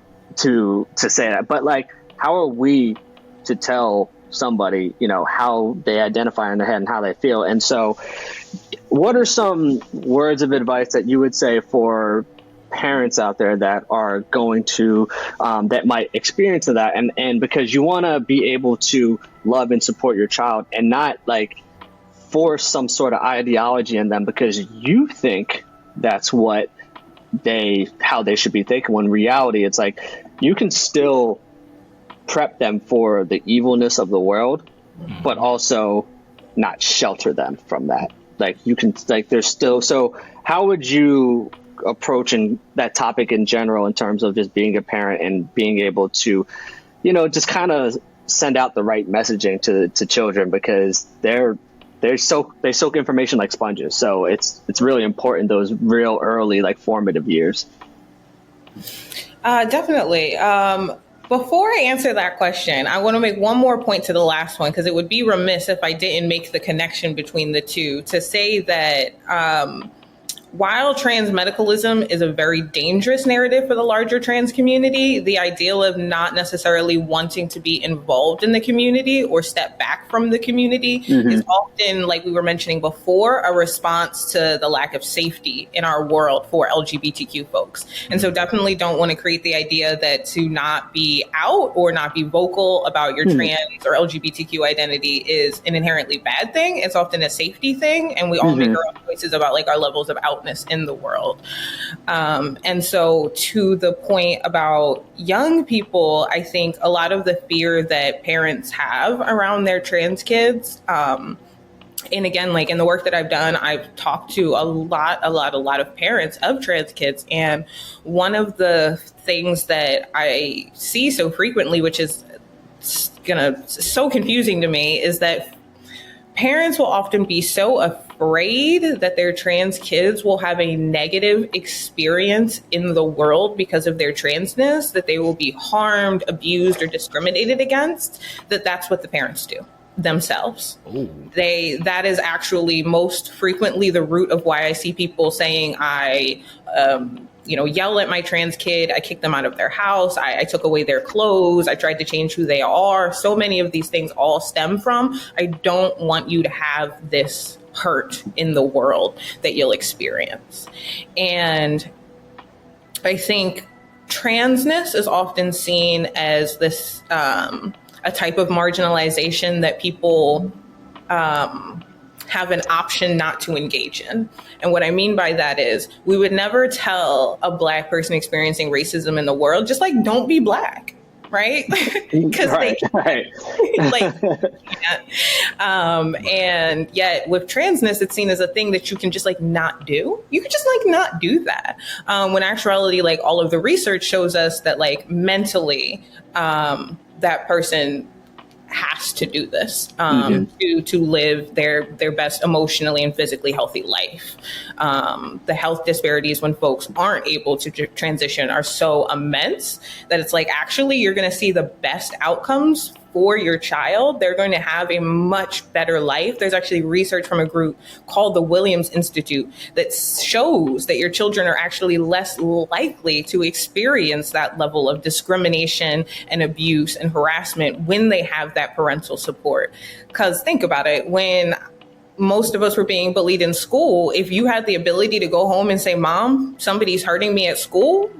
say that. But like, how are we to tell somebody, how they identify in their head and how they feel? And so what are some words of advice that you would say for parents out there that are going to that might experience that, and because you want to be able to love and support your child and not like force some sort of ideology in them because you think that's how they should be thinking, when in reality it's like you can still prep them for the evilness of the world, but also not shelter them from that. Like you can, like there's still, so how would you approaching that topic in general in terms of just being a parent and being able to, just kind of send out the right messaging to children, because they soak information like sponges. So it's really important, those real early, like formative years. Definitely. Before I answer that question, I want to make one more point to the last one, because it would be remiss if I didn't make the connection between the two, to say that while trans medicalism is a very dangerous narrative for the larger trans community, the ideal of not necessarily wanting to be involved in the community or step back from the community is often, like we were mentioning before, a response to the lack of safety in our world for LGBTQ folks. And so definitely don't want to create the idea that to not be out or not be vocal about your trans or LGBTQ identity is an inherently bad thing. It's often a safety thing, and we all make our own choices about like our levels of outness in the world. And so to the point about young people, I think a lot of the fear that parents have around their trans kids And again, like in the work that I've done, I've talked to a lot of parents of trans kids. And one of the things that I see so frequently, which is so confusing to me, is that parents will often be so afraid that their trans kids will have a negative experience in the world because of their transness, that they will be harmed, abused, or discriminated against, that's what the parents do themselves. Ooh. That is actually most frequently the root of why I see people saying, I yell at my trans kid, I kicked them out of their house, I took away their clothes, I tried to change who they are. So many of these things all stem from, I don't want you to have this hurt in the world that you'll experience. And I think transness is often seen as this a type of marginalization that people have an option not to engage in. And what I mean by that is we would never tell a Black person experiencing racism in the world, just like, don't be Black, right? Because right. And yet with transness, it's seen as a thing that you can just like not do. You could just like not do that. When actuality, like all of the research shows us that like mentally, that person has to do this to live their best emotionally and physically healthy life. The health disparities when folks aren't able to transition are so immense that it's like, actually, you're going to see the best outcomes for your child. They're going to have a much better life. There's actually research from a group called the Williams Institute that shows that your children are actually less likely to experience that level of discrimination and abuse and harassment when they have that parental support. Because think about it, when most of us were being bullied in school, if you had the ability to go home and say, Mom, somebody's hurting me at school,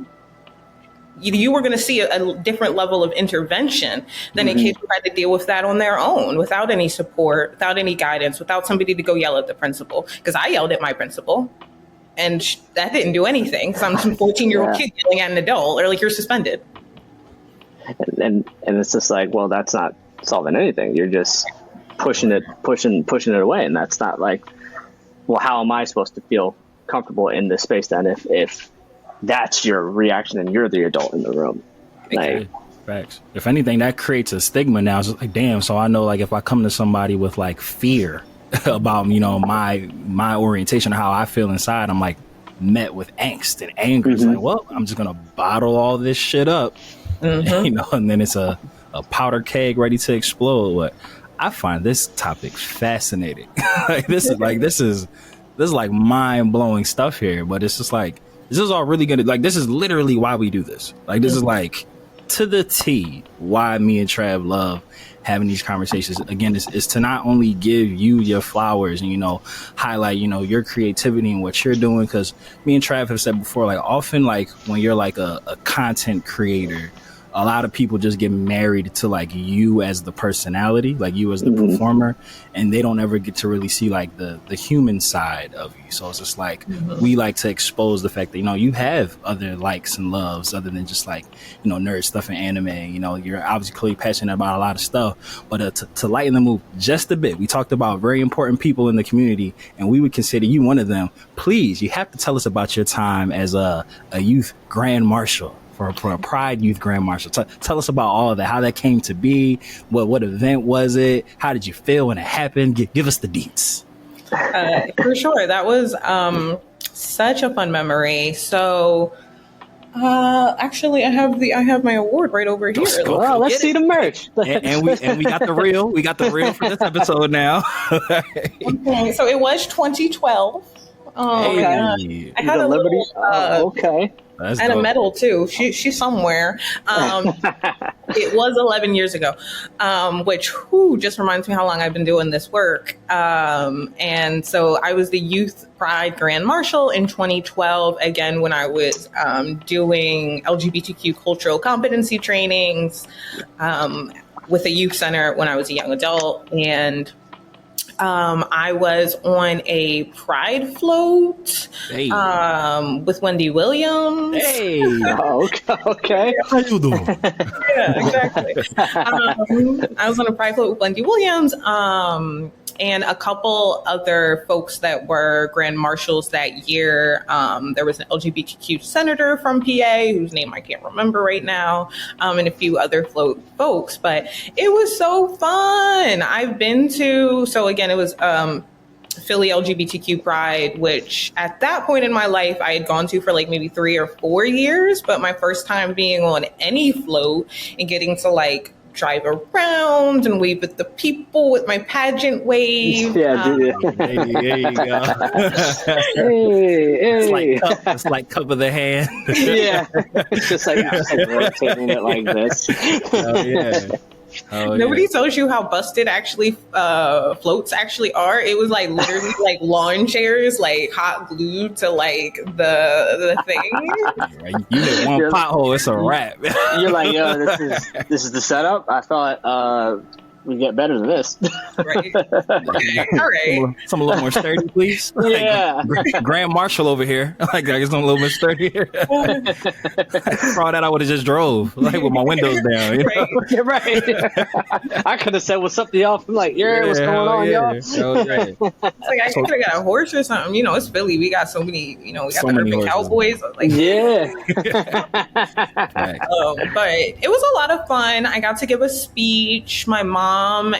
you were going to see a different level of intervention than in kids who had to deal with that on their own, without any support, without any guidance, without somebody to go yell at the principal. Because I yelled at my principal, and that didn't do anything. Because I'm some 14-year-old kid yelling at an adult, or like, you're suspended. And it's just like, well, that's not solving anything. You're just pushing it away, and that's not like, well, how am I supposed to feel comfortable in this space then if that's your reaction and you're the adult in the room? Like, facts. If anything, that creates a stigma now. It's like, damn, so I know, like, if I come to somebody with like fear about, my orientation or how I feel inside, I'm like met with angst and anger. It's like, well, I'm just gonna bottle all this shit up, and then it's a powder keg ready to explode. But I find this topic fascinating. This is mind blowing stuff here. But it's just like, this is all really gonna, like, this is literally why we do this. Like, this is like to the T why me and Trav love having these conversations. Again, is to not only give you your flowers and, highlight, your creativity and what you're doing. Because me and Trav have said before, like, often, like, when you're like a content creator, a lot of people just get married to like you as the personality, like you as the performer, and they don't ever get to really see like the human side of you. So it's just like, we like to expose the fact that, you have other likes and loves other than just like, nerd stuff and anime. You're obviously clearly passionate about a lot of stuff, but to lighten the mood just a bit, we talked about very important people in the community, and we would consider you one of them. Please, you have to tell us about your time as a youth grand marshal. For a Pride Youth Grand Marshal. Tell us about all of that, how that came to be, what event was it, how did you feel when it happened? Give us the deets. For sure. That was such a fun memory. So actually, I have my award right over here. Well, let's see the merch. and we got the reel. We got the reel for this episode now. Okay, so it was 2012. Hey. I had a Liberty. little, okay. That's and dope. a medal too. She's somewhere. It was 11 years ago, which just reminds me how long I've been doing this work. And so I was the Youth Pride Grand Marshal in 2012. Again, when I was doing LGBTQ cultural competency trainings with a youth center when I was a young adult, and I was on a Pride float with Wendy Williams. Hey, okay. How you doing? Yeah, exactly. I was on a Pride float with Wendy Williams, and a couple other folks that were grand marshals that year. There was an LGBTQ senator from PA whose name I can't remember right now, and a few other folks, but it was so fun. I've been to, so again, it was Philly LGBTQ Pride, which at that point in my life I had gone to for like maybe 3 or 4 years, but my first time being on any float and getting to like drive around and wave at the people with my pageant wave. Yeah, There you go. It's like cup of the hand. Yeah, it's just like rotating it like this. Oh yeah. Oh, Nobody tells you how busted actually floats actually are. It was like literally like lawn chairs, like hot glued to like the thing. You hit one pothole, it's a wrap. You're like, yo, this is the setup. I thought we get better than this. Right. Okay. All right. Something a little more sturdy, please. Yeah. Like, Grand Marshal over here. Like, I guess I'm a little bit sturdier. For all that, I would have just drove, like, with my windows down. You know? Right. You're right. I could have said what's up to y'all. I'm like, what's going on, y'all? It's like I could have got a horse or something. You know, it's Philly. We got so many. You know, we got So the many urban horses. cowboys. Like, Yeah. but it was a lot of fun. I got to give a speech. My mom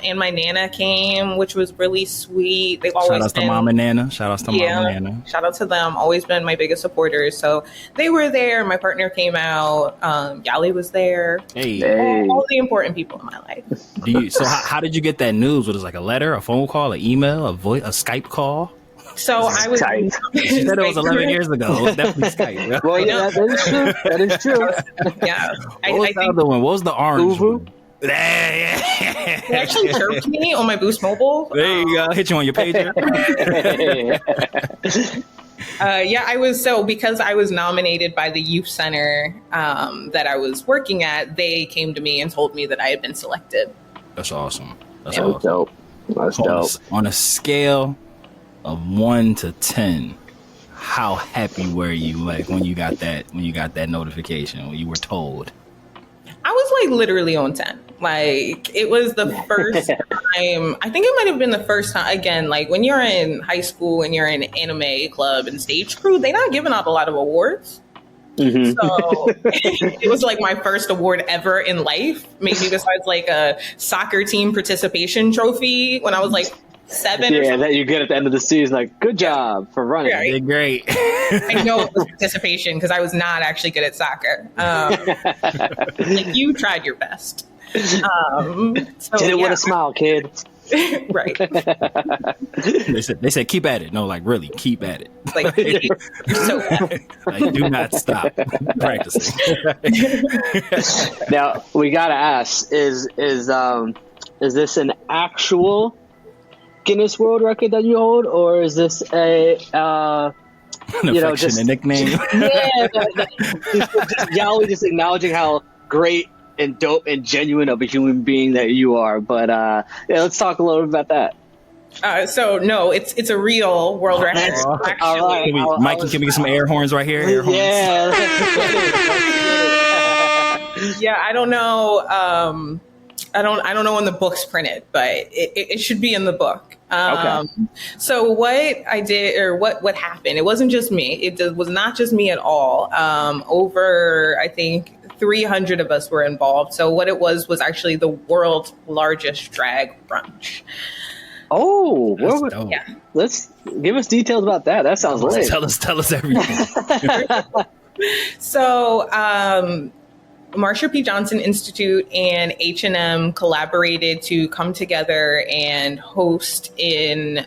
and my nana came, which was really sweet. They've always Shout out been, to Mom and Nana. Shout out to Mom and Nana. Shout out to them. Always been my biggest supporters. So they were there. My partner came out. Yali was there. Hey. All the important people in my life. So how did you get that news? Was it like a letter, a phone call, an email, a Skype call? So I was. She said it was 11 years ago. It was definitely Skype. Well, yeah, that is true. That is true. Yeah. What was the other one? What was the orange one? They actually chirped me on my Boost Mobile. There you go. Hit you on your pager. Yeah, I was because I was nominated by the youth center that I was working at. They came to me and told me that I had been selected. That's awesome. That's That was awesome. dope. That's dope. On a scale of 1 to 10, how happy were you like when you got that notification, when you were told? I was like literally on 10. Like it was the first time. I think it might have been the first time. Again, like when you're in high school and you're in anime club and stage crew, they're not giving out a lot of awards. Mm-hmm. So it was like my first award ever in life, maybe besides like a soccer team participation trophy when I was like 7 or Yeah, something. that you get at the end of the season, like, good job for running. Right. You did great. I know it was participation because I was not actually good at soccer. Like you tried your best. So, Did it with a smile, kid. Right. They said keep at it. No, like really keep at it. Like you're so bad. Like do not stop practicing. Now we gotta ask: is this an actual Guinness World Record that you hold, or is this a An affectionate nickname. Yeah, y'all just acknowledging how great and dope and genuine of a human being that you are. But yeah, let's talk a little bit about that. So no, it's a real world record. Actually, All right. Mikey, can we get some air horns right here? Air horns. Yeah. yeah. I don't know. I don't know when the book's printed, but it should be in the book. Okay. So what I did, or what happened, it wasn't just me. It was not just me at all. Over, I think, 300 of us were involved. So what it was actually the world's largest drag brunch. Oh, That's dope. Yeah. let's give us details about that. That sounds lit. Tell us everything. So, Marsha P. Johnson Institute and H&M collaborated to come together and host in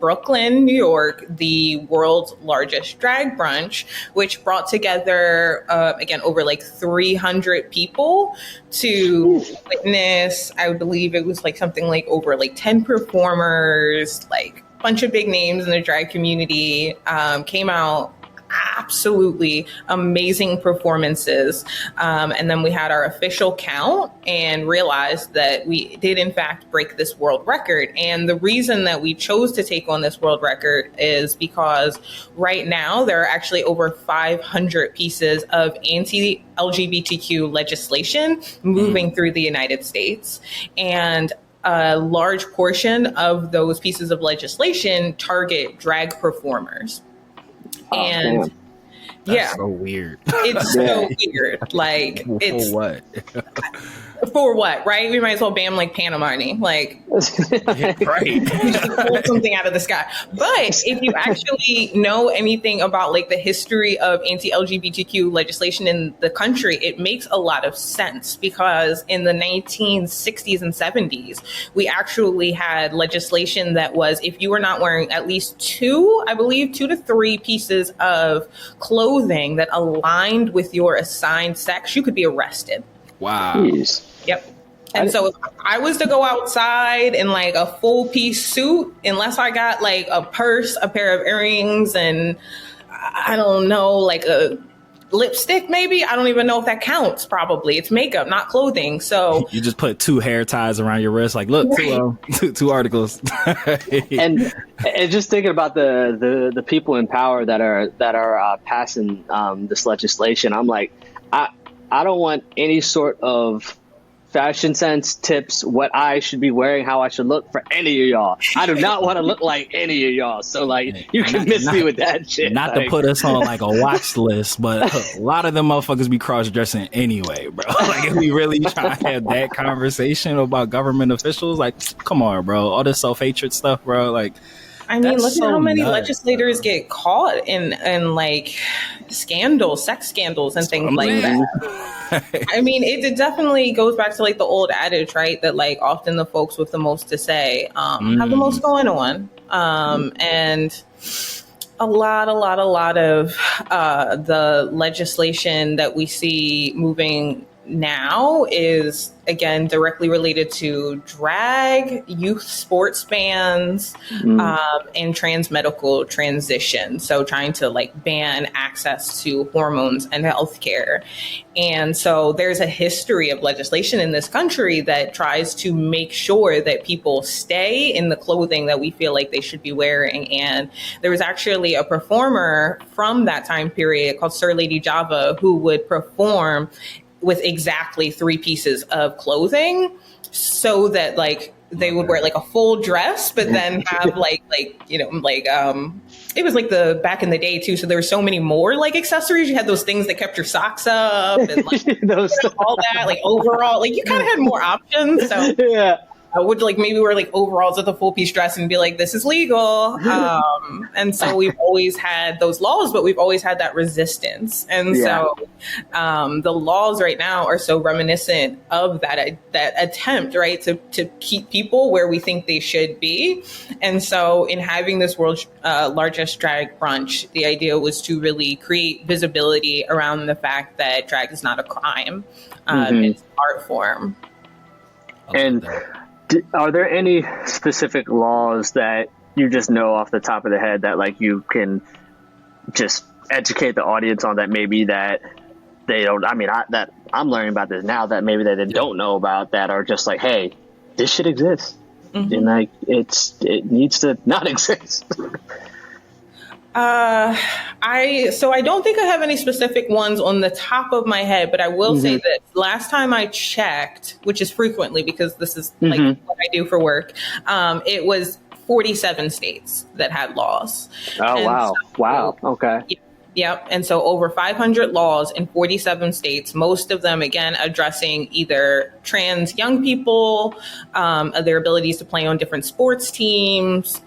Brooklyn, New York, the world's largest drag brunch, which brought together, again, over like 300 people to witness. I believe it was like something like over like 10 performers, like a bunch of big names in the drag community came out. Absolutely amazing performances. And then we had our official count and realized that we did in fact break this world record. And the reason that we chose to take on this world record is because right now there are actually over 500 pieces of anti-LGBTQ legislation moving through the United States. And a large portion of those pieces of legislation target drag performers. And damn. That's so weird. It's so weird. Like, it's for what? For what, right? We might as well ban like Panamani, like Right. pull something out of the sky. But if you actually know anything about like the history of anti-LGBTQ legislation in the country, it makes a lot of sense, because in the 1960s and 70s, we actually had legislation that was, if you were not wearing at least two to three pieces of clothing that aligned with your assigned sex, you could be arrested. Wow. Jeez. Yep. And so if I was to go outside in like a full piece suit, unless I got like a purse, a pair of earrings, and I don't know, like a lipstick, maybe. I don't even know if that counts. Probably it's makeup, not clothing. So you just put two hair ties around your wrist, like, look, two articles. and just thinking about the people in power that are passing this legislation, I'm like, I don't want any sort of fashion sense tips, what I should be wearing, how I should look for any of y'all. I do not want to look like any of y'all. So like, you can miss me with that shit. Not like, to put us on like a watch list, but a lot of them motherfuckers be cross dressing anyway, bro. Like, if we really try to have that conversation about government officials, like, come on, bro. All this self hatred stuff, bro. Like, I mean, look at how many nuts, legislators get caught in like scandals, sex scandals and things like that. I mean, it definitely goes back to like the old adage, right? That like often the folks with the most to say have the most going on. And a lot of the legislation that we see moving now is, again, directly related to drag, youth sports bans, and trans medical transition. So trying to like ban access to hormones and healthcare. And so there's a history of legislation in this country that tries to make sure that people stay in the clothing that we feel like they should be wearing. And there was actually a performer from that time period called Sir Lady Java who would perform with exactly three pieces of clothing, so that like they would wear like a full dress, but then have like it was like the back in the day too. So there were so many more like accessories. You had those things that kept your socks up and like all that, like overall, like you kind of had more options. So yeah. I would like maybe wear like overalls with a full piece dress and be like, this is legal. And so we've always had those laws, but we've always had that resistance. And so the laws right now are so reminiscent of that attempt, right, to keep people where we think they should be. And so in having this world's largest drag brunch, the idea was to really create visibility around the fact that drag is not a crime. It's an art form. And are there any specific laws that you just know off the top of the head that like you can just educate the audience on, that maybe that they don't, that I'm learning about this now, that maybe that they don't know about, that are just like, hey, this shit exists. And like, it needs to not exist. I don't think I have any specific ones on the top of my head, but I will say that last time I checked, which is frequently because this is like what I do for work, it was 47 states that had laws. Oh, and wow. Wow. Okay. Yep. And so over 500 laws in 47 states, most of them, again, addressing either trans young people, their abilities to play on different sports teams,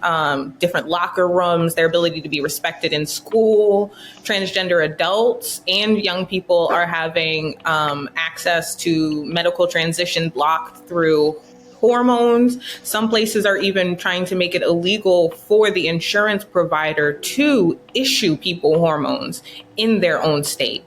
different locker rooms, their ability to be respected in school. Transgender adults and young people are having access to medical transition blocked through hormones. Some places are even trying to make it illegal for the insurance provider to issue people hormones in their own state.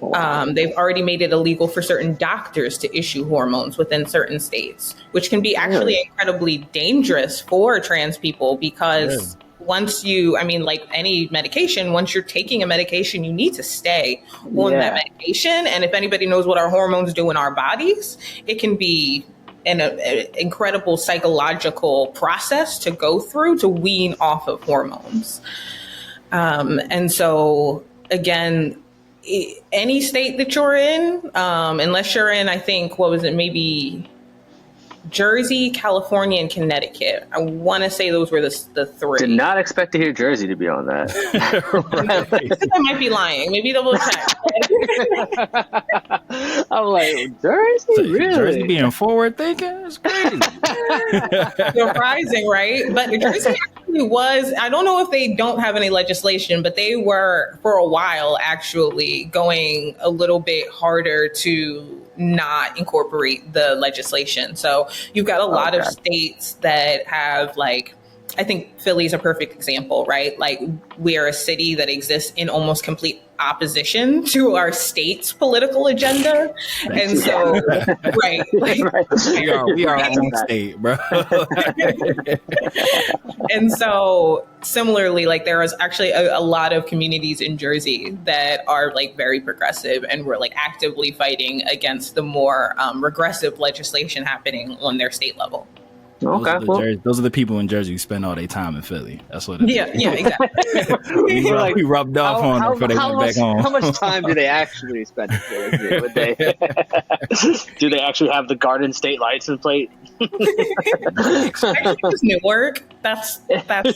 They've already made it illegal for certain doctors to issue hormones within certain states, which can be actually incredibly dangerous for trans people, because once you, like any medication, once you're taking a medication, you need to stay on that medication. And if anybody knows what our hormones do in our bodies, it can be an incredible psychological process to go through to wean off of hormones. And so, again, any state that you're in, unless you're in, I think, what was it, maybe Jersey, California, and Connecticut. I want to say those were the three. Did not expect to hear Jersey to be on that. I might be lying. Maybe double check. I'm like, Jersey? Really? Jersey being forward thinking is crazy. Surprising, right? But Jersey actually was, I don't know if they don't have any legislation, but they were for a while actually going a little bit harder to not incorporate the legislation. So you've got a lot of states that have, like, I think Philly's a perfect example, right? Like, we are a city that exists in almost complete opposition to our state's political agenda. And so, right. Like, we are our own state, bro. And so similarly, like, there is actually a lot of communities in Jersey that are, like, very progressive, and we're, like, actively fighting against the more regressive legislation happening on their state level. Okay, those are the people in Jersey who spend all their time in Philly. That's what it is. Yeah, exactly. we rubbed off on them before they went back home. How much time do they actually spend in Philly? Do they actually have the Garden State license plate? Actually, it's Newark. That's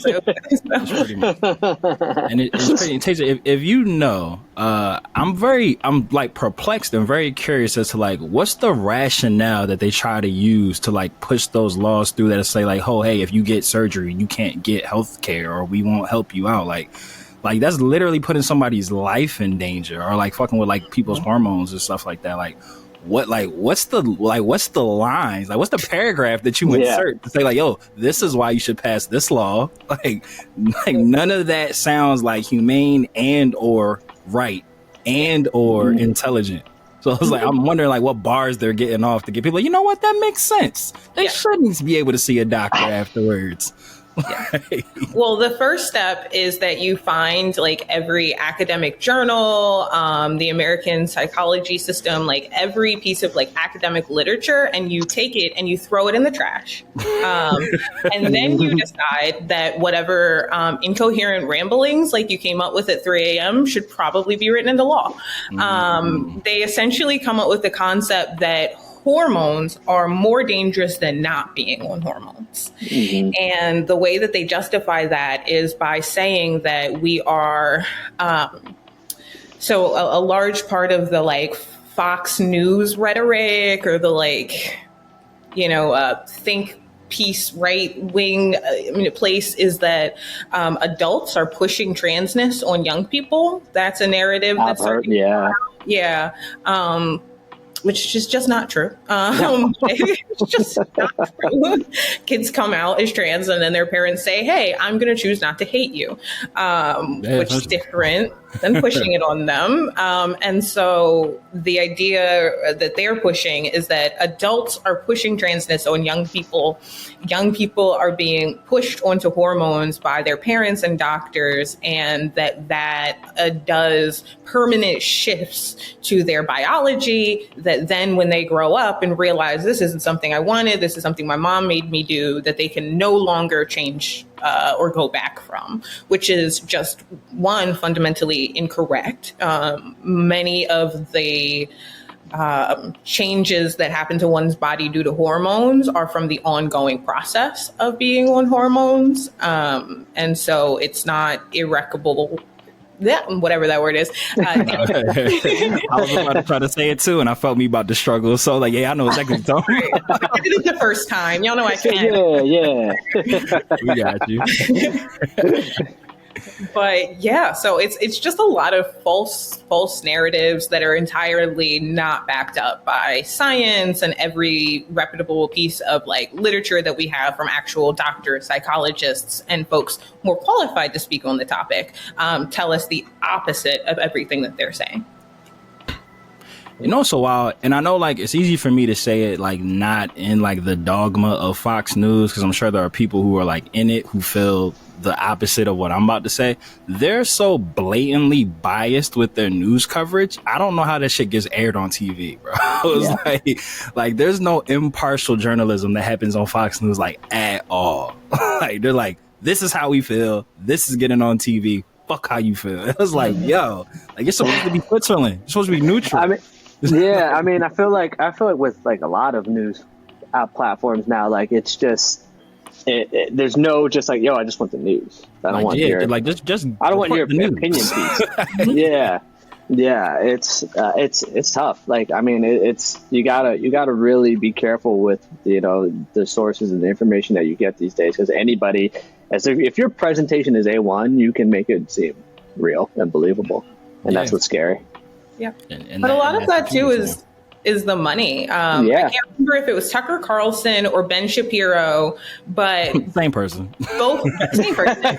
so pretty much. And it's pretty. Tazer, if you know, I'm like perplexed and very curious as to, like, what's the rationale that they try to use to, like, push those laws through that say, like, oh, hey, if you get surgery, you can't get health care, or we won't help you out. Like that's literally putting somebody's life in danger, or, like, fucking with, like, people's hormones and stuff like that. What's the lines? Like, what's the paragraph that you insert to say, like, yo, this is why you should pass this law? Like none of that sounds like humane and or right and or intelligent. So I was like, I'm wondering, like, what bars they're getting off to get people, like, you know what, that makes sense. They shouldn't be able to see a doctor afterwards. Yeah. Well, the first step is that you find, like, every academic journal, the American psychology system, like, every piece of, like, academic literature, and you take it and you throw it in the trash. And then you decide that whatever incoherent ramblings, like, you came up with at 3 a.m. should probably be written into law. They essentially come up with the concept that hormones are more dangerous than not being on hormones. And the way that they justify that is by saying that we are, so a large part of the, like, Fox News rhetoric, or the, like, think piece right wing place, is that adults are pushing transness on young people. That's a narrative that's starting to come out. Which is just not true. It's just not true. Kids come out as trans, and then their parents say, hey, I'm going to choose not to hate you, which is different than pushing it on them. And so the idea that they're pushing is that adults are pushing transness on young people. Young people are being pushed onto hormones by their parents and doctors, and that does permanent shifts to their biology, that then when they grow up and realize this isn't something I wanted, this is something my mom made me do, that they can no longer change or go back from, which is just, one, fundamentally incorrect. Many of the changes that happen to one's body due to hormones are from the ongoing process of being on hormones. And so it's not irreparable. Whatever that word is. I was about to try to say it too, and I felt me about to struggle. So, like, yeah, I know exactly what you're talking about. I did it the first time. Y'all know I can. We got you. But yeah, so it's just a lot of false narratives that are entirely not backed up by science, and every reputable piece of, like, literature that we have from actual doctors, psychologists, and folks more qualified to speak on the topic tell us the opposite of everything that they're saying. You know, so and I know, like, it's easy for me to say it, like, not in, like, the dogma of Fox News, because I'm sure there are people who are, like, in it who feel the opposite of what I'm about to say. They're so blatantly biased with their news coverage. I don't know how that shit gets aired on TV, bro. It's like there's no impartial journalism that happens on Fox News, like, at all. Like, they're like, this is how we feel. This is getting on TV. Fuck how you feel. It was like, yo, like, you're supposed to be Switzerland. You're supposed to be neutral. I feel like with, like, a lot of news platforms now, like it's just there's no just like, yo, I just want the news. I don't want your like just I don't want your opinion piece. Yeah, it's tough. Like, I mean, it's you gotta really be careful with, you know, the sources and the information that you get these days, because anybody, if your presentation is A1, you can make it seem real and believable, and that's what's scary. Yeah, but a lot of that too is the money. I can't remember if it was Tucker Carlson or Ben Shapiro, but same person. Both same person.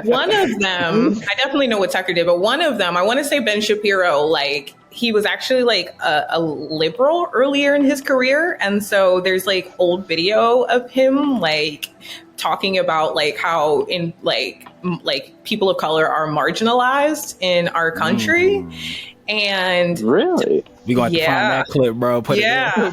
One of them, I definitely know what Tucker did, but one of them, I want to say Ben Shapiro, like he was actually like a liberal earlier in his career, and so there's like old video of him like talking about like how in like people of color are marginalized in our country. And really, we gonna have to find that clip, bro. Put it up.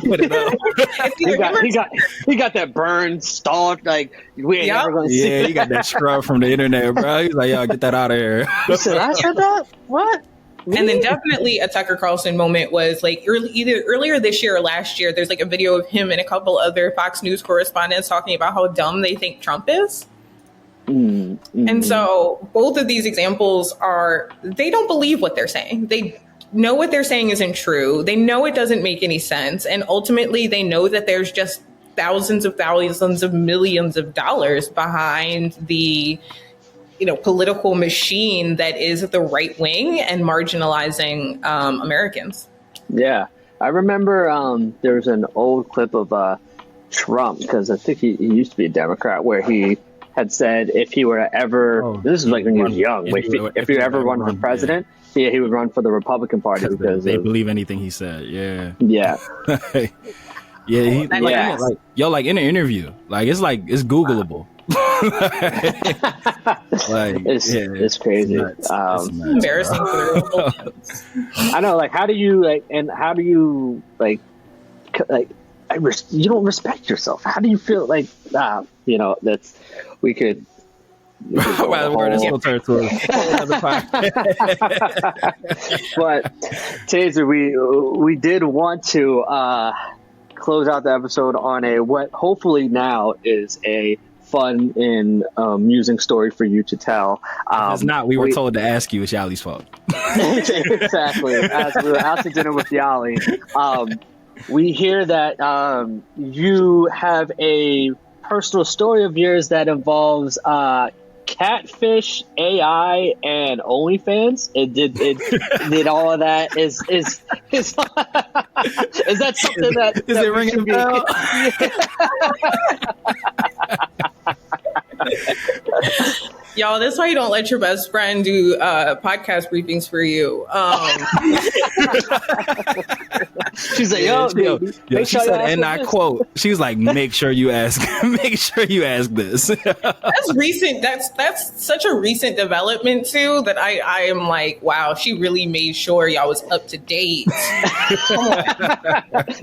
he got that burned, stalked, like we ain't never gonna see. Yeah, he got that scrub from the internet, bro. He's like, yo, get that out of here. He said, I said that? What? And then definitely a Tucker Carlson moment was like either earlier this year or last year. There's like a video of him and a couple other Fox News correspondents talking about how dumb they think Trump is. Mm-hmm. And so both of these examples they don't believe what they're saying. They know what they're saying isn't true. They know it doesn't make any sense. And ultimately they know that there's just thousands of millions of dollars behind the, you know, political machine that is the right wing and marginalizing Americans. Yeah. I remember there was an old clip of Trump, because I think he used to be a Democrat, where he had said if he were to ever, this is like when he was young, if he ever run for president, he would run for the Republican Party because they believe anything he said. Yeah. Yeah. Like in an interview, like it's Googleable. It's crazy. It's embarrassing for the Republicans. I know. Like, how do you you don't respect yourself? How do you feel like you know, that's we could by the word, this will turn to another podcast. But Tazer, we did want to close out the episode on what hopefully now is a fun and amusing story for you to tell. If not, we were told to ask you. It's Yali's fault. Exactly. As we were out to dinner with Yali, we hear that you have a personal story of yours that involves catfish, AI, and OnlyFans. It did all of that. Is that something that is it ringing a bell? Y'all, that's why you don't let your best friend do podcast briefings for you. She's like, yo, she said, and I quote, she was like, make sure you ask this. That's recent. That's such a recent development too, that I am like, wow, she really made sure y'all was up to date.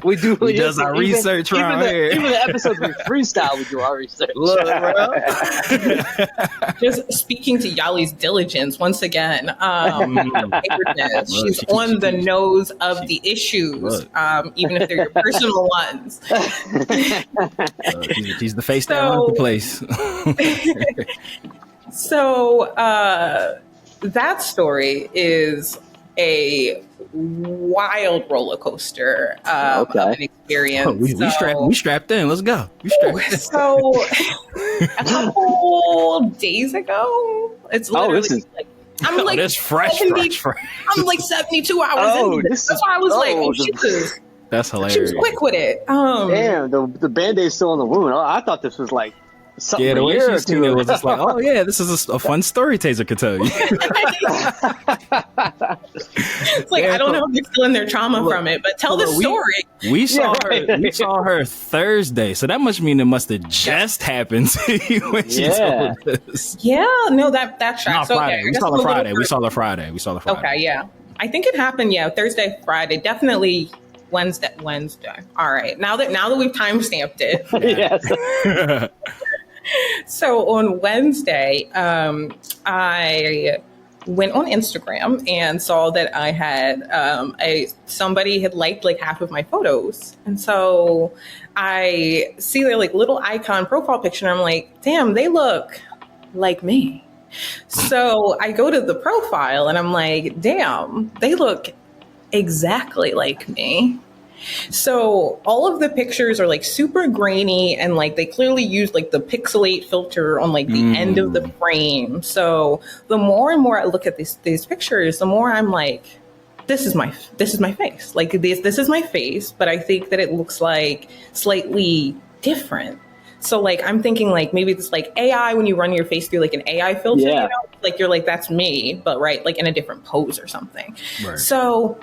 We do our research around here. Even the episodes we freestyle, we do our research. Look, bro. Just speaking to Yali's diligence once again. She's on the nose of the issues, even if they're your personal ones. She's the face that runs the place. So that story is a wild roller coaster of an experience. We strapped in. Let's go. So a couple days ago, it's literally I'm like that's fresh. I'm like 72 hours in. That's why I was like, that's hilarious. She was quick with it. Damn, the Band-Aid's still on the wound. I thought this was like something the way she's doing it was just like, oh yeah, this is a fun story Tazer could tell you. It's like, I don't know if they're still in their trauma from it, but tell the story. We saw her Thursday, so that must mean it must have just happened to you when she told us. Yeah, no, that tracks. No, Friday. We saw the Friday. Okay, yeah. I think it happened, Thursday, Friday. Definitely Wednesday. All right. Now that we've time stamped it. Yes. So on Wednesday, I went on Instagram and saw that I had somebody had liked like half of my photos. And so I see their like little icon profile picture and I'm like, damn, they look like me. So I go to the profile and I'm like, damn, they look exactly like me. So all of the pictures are like super grainy and like they clearly use like the pixelate filter on like the end of the frame. So the more and more I look at these pictures, the more I'm like, this is my face. Like this is my face, but I think that it looks like slightly different. So like I'm thinking like maybe it's like AI when you run your face through like an AI filter, you know? Like you're like, that's me, but right, like in a different pose or something. Right. So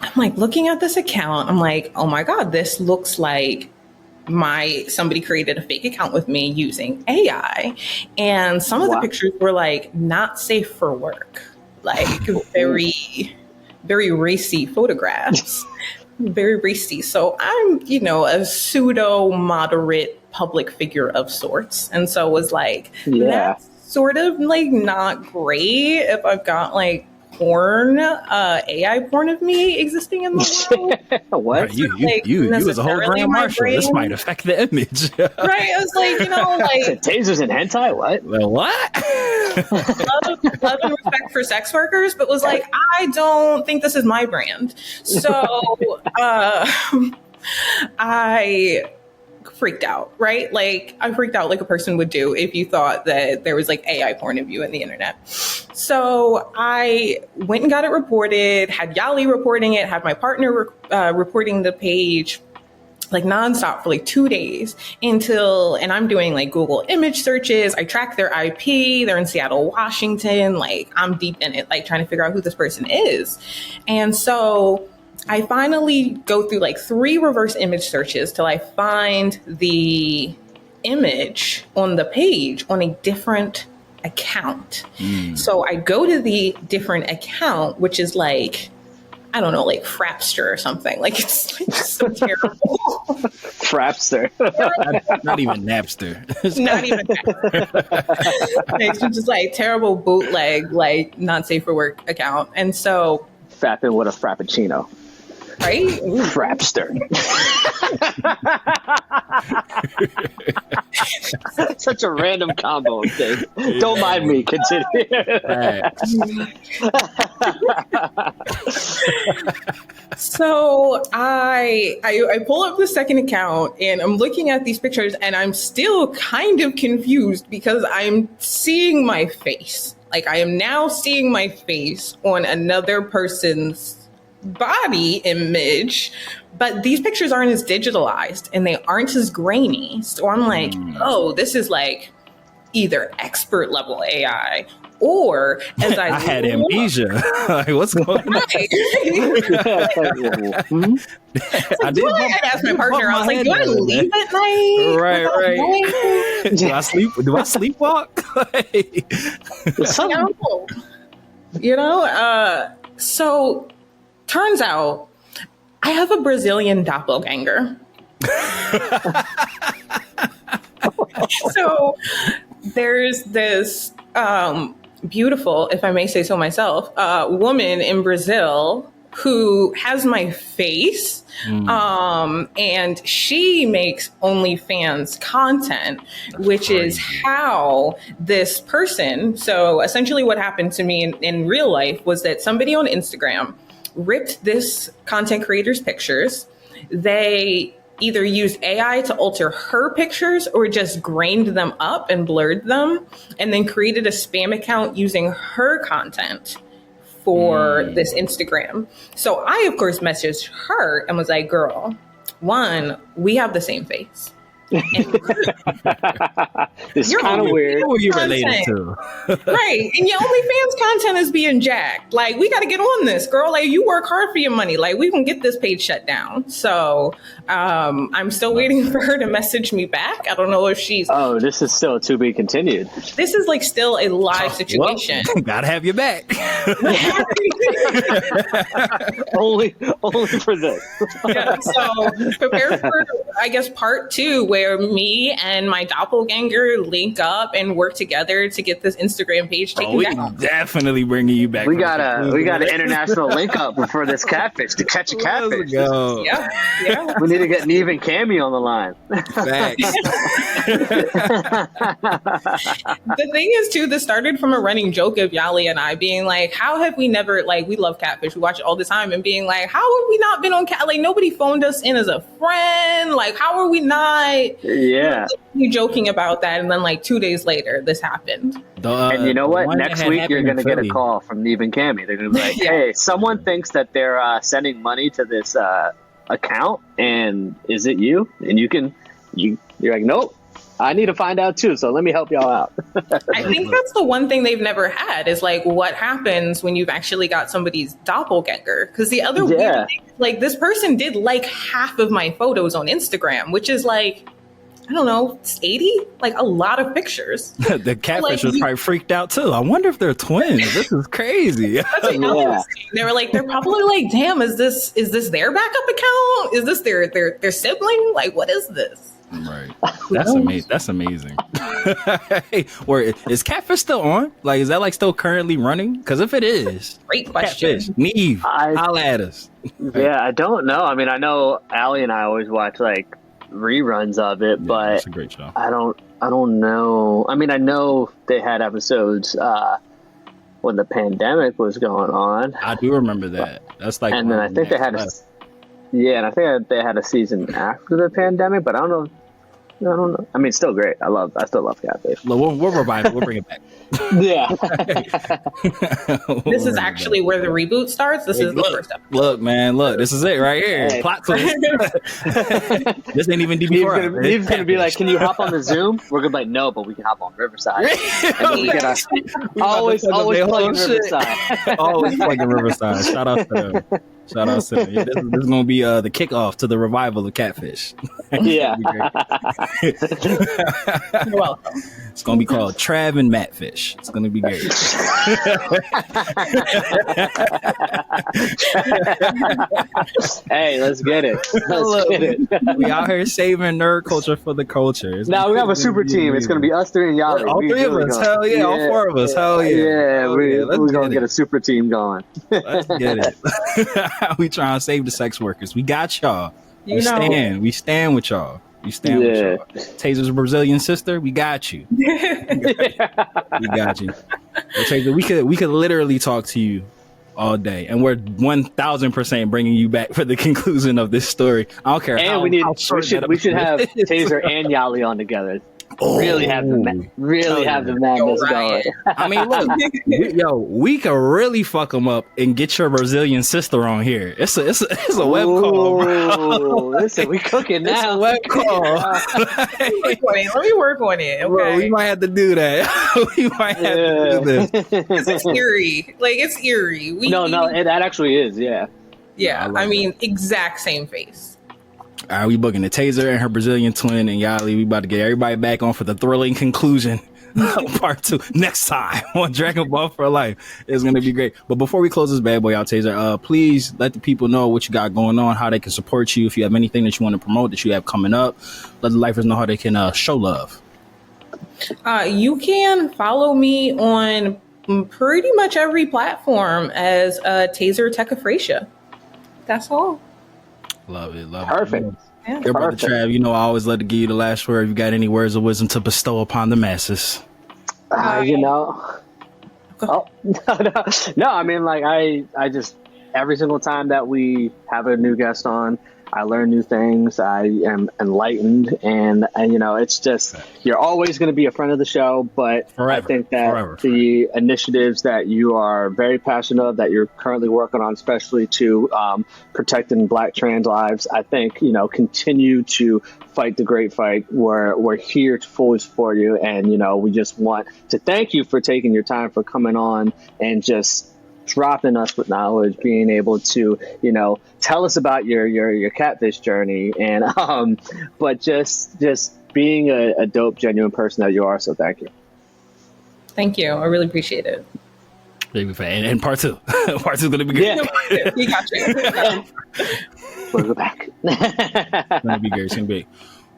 I'm like looking at this account. I'm like, oh my God, this looks like somebody created a fake account with me using AI. And some of the pictures were like not safe for work, like very, very racy photographs, very racy. So I'm, a pseudo moderate public figure of sorts. And so it was like, that's sort of like not great if I've got like AI porn of me existing in the world. What? You as a whole grand marshal, this might affect the image. Right? I was like, like Tazers and hentai. What? Well, what? love and respect for sex workers, but was like, I don't think this is my brand. So I freaked out, right? Like I freaked out like a person would do if you thought that there was like AI porn of you in the internet. So I went and got it reported, had Yali reporting it, had my partner reporting the page like nonstop for like 2 days and I'm doing like Google image searches. I track their IP. They're in Seattle, Washington. Like I'm deep in it, like trying to figure out who this person is. And so I finally go through like 3 reverse image searches till I find the image on the page on a different account. So I go to the different account, which is like, I don't know, like Frapster or something. Like it's like so terrible. Frapster. Not even Napster. Not even Napster. It's just like terrible bootleg, like not safe for work account. And so fapping with a frappuccino. Right? Frapster. Such a random combo of things. Don't mind me. Continue. So I pull up the second account and I'm looking at these pictures and I'm still kind of confused because I'm seeing my face. Like I am now seeing my face on another person's body image, but these pictures aren't as digitalized and they aren't as grainy. So I'm like, oh, this is like either expert level AI or as I had amnesia. Like, what's going on? I asked my partner, I was like, do I leave at night? Right. Do I sleepwalk? So turns out I have a Brazilian doppelganger. So there's this beautiful, if I may say so myself, woman in Brazil who has my face, and she makes OnlyFans content, which is how this person, so essentially what happened to me in real life was that somebody on Instagram ripped this content creator's pictures. They either used AI to alter her pictures or just grained them up and blurred them, and then created a spam account using her content for this Instagram. So I, of course, messaged her and was like, girl, one, we have the same face. It's kind of weird. Who are you related to? Right. And your OnlyFans content is being jacked. Like, we got to get on this, girl. Like, you work hard for your money. Like, we can get this page shut down. So I'm still waiting for her to message me back. I don't know if she's... Oh, this is still to be continued. This is like still a live situation. Well, gotta have you back. only for this. Yeah, so prepare for, I guess, part 2, where me and my doppelganger link up and work together to get this Instagram page taken down. Definitely bringing you back. We got an international link up for this catfish to catch a catfish. Yeah. We need to get Neve and Cammy on the line. Facts. The thing is, too, this started from a running joke of Yali and I being like, how have we never, like, we love catfish, we watch it all the time, and being like, how have we not been on cat? Like, nobody phoned us in as a friend. Like, how are we not? Yeah. You joking about that, and then like 2 days later, this happened. And you know what? Next week, you're going to get a call from Neve and Cammy. They're going to be like, hey, someone thinks that they're sending money to this account, and is it you? And you're like, nope. I need to find out too, so let me help y'all out. I think that's the one thing they've never had is like what happens when you've actually got somebody's doppelganger. Because the other weird thing, like this person did like half of my photos on Instagram, which is like, I don't know, 80? Like a lot of pictures. The catfish was probably freaked out too. I wonder if they're twins. This is crazy. That's what they were like, they're probably like, damn, is this their backup account? Is this their sibling? Like, what is this? Right. That's amazing. That's amazing. Hey, or is Catfish still on? Like, is that like still currently running? Because if it is, great question. Catfish, Neve, holla at us. Yeah, I don't know. I mean, I know Allie and I always watch like reruns of it, but it's a great show. I don't know. I mean, I know they had episodes when the pandemic was going on. I do remember that. That's like, and then I think they had and I think they had a season after the pandemic, but I don't know. I mean, it's still great. I still love Catfish. We'll revive it. We'll bring it back. Yeah. This is actually where the reboot starts. This is the first episode. Look, man, this is it right here. Hey. Plot twist. This ain't even DB4L. Neve's gonna be like, "Can you hop on the Zoom?" We're gonna be like, "No, but we can hop on Riverside." And we get always plugging Riverside. Always plugging Riverside. Shout out to them. Yeah, this is gonna be the kickoff to the revival of Catfish. Yeah. You're welcome. It's gonna be called Trav and Matfish. It's gonna be great. Hey, let's get it. Get it. We out here saving nerd culture for the culture. Now we have a super team. It's gonna be us three and Yali. All three of us. Hell yeah. All four of us. Hell yeah. Yeah, we're gonna get a super team going. Let's get it. We trying to save the sex workers. We got y'all. We stand with y'all. With y'all. Tazer's Brazilian sister. We got you. We got you. Well, Tazer, we could literally talk to you all day, and we're 1,000% bringing you back for the conclusion of this story. I don't care. And we should have Tazer and Yali on together. Really have the madness going. I mean, look, we can really fuck them up and get your Brazilian sister on here. It's a web call, bro. Listen, we cooking now. It's a web call. Let me work on it. Okay, bro, we might have to do that. We might have to do this. It's eerie. Like it's eerie. That actually is. Yeah. Yeah. I mean, exact same face. All right, we booking the Tazer and her Brazilian twin and Yali. We about to get everybody back on for the thrilling conclusion. Part 2 next time on Dragon Ball for Life. It's gonna be great. But before we close this bad boy out, Tazer, please let the people know what you got going on, how they can support you. If you have anything that you want to promote that you have coming up, let the lifers know how they can show love. You can follow me on pretty much every platform as Tazer Techafracia. That's all. Love it. Perfect. Yeah. Your brother Trav, I always love to give you the last word. If you got any words of wisdom to bestow upon the masses. No. I mean, like I just every single time that we have a new guest on, I learn new things. I am enlightened, and it's just you're always going to be a friend of the show. But forever, I think that the initiatives that you are very passionate of, that you're currently working on, especially to protecting Black trans lives, I think continue to fight the great fight. We're here to fully support you, and we just want to thank you for taking your time, for coming on, and just dropping us with knowledge, being able to, tell us about your catfish journey, and but just being a dope, genuine person that you are. So thank you. Thank you. I really appreciate it. And part 2. Part 2 is going to be good. Yeah. We got you. We'll go back. It's going to be great. It's going to be.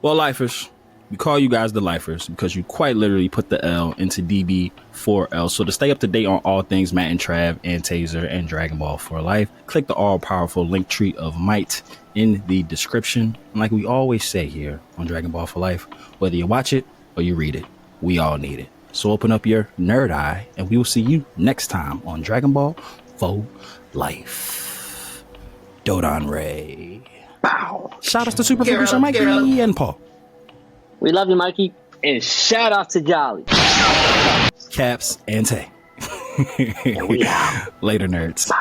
Well, lifers, we call you guys the lifers because you quite literally put the L into DB4L. So to stay up to date on all things Matt and Trav and Tazer and Dragon Ball for Life, click the all-powerful link tree of might in the description. And like we always say here on Dragon Ball for Life, whether you watch it or you read it, we all need it. So open up your nerd eye and we will see you next time on Dragon Ball for Life. Dodon Ray. Bow. Shout out to super producer Mikey and Paul. We love you, Mikey. And shout out to Jolly. Caps and Tay. And we out. Later, nerds.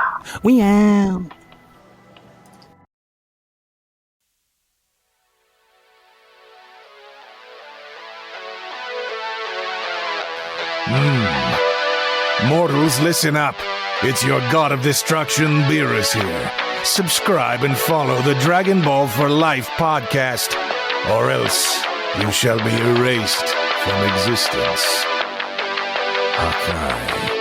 We out. Mortals, listen up. It's your god of destruction, Beerus here. Subscribe and follow the Dragon Ball for Life podcast, or else you shall be erased from existence. Hakai.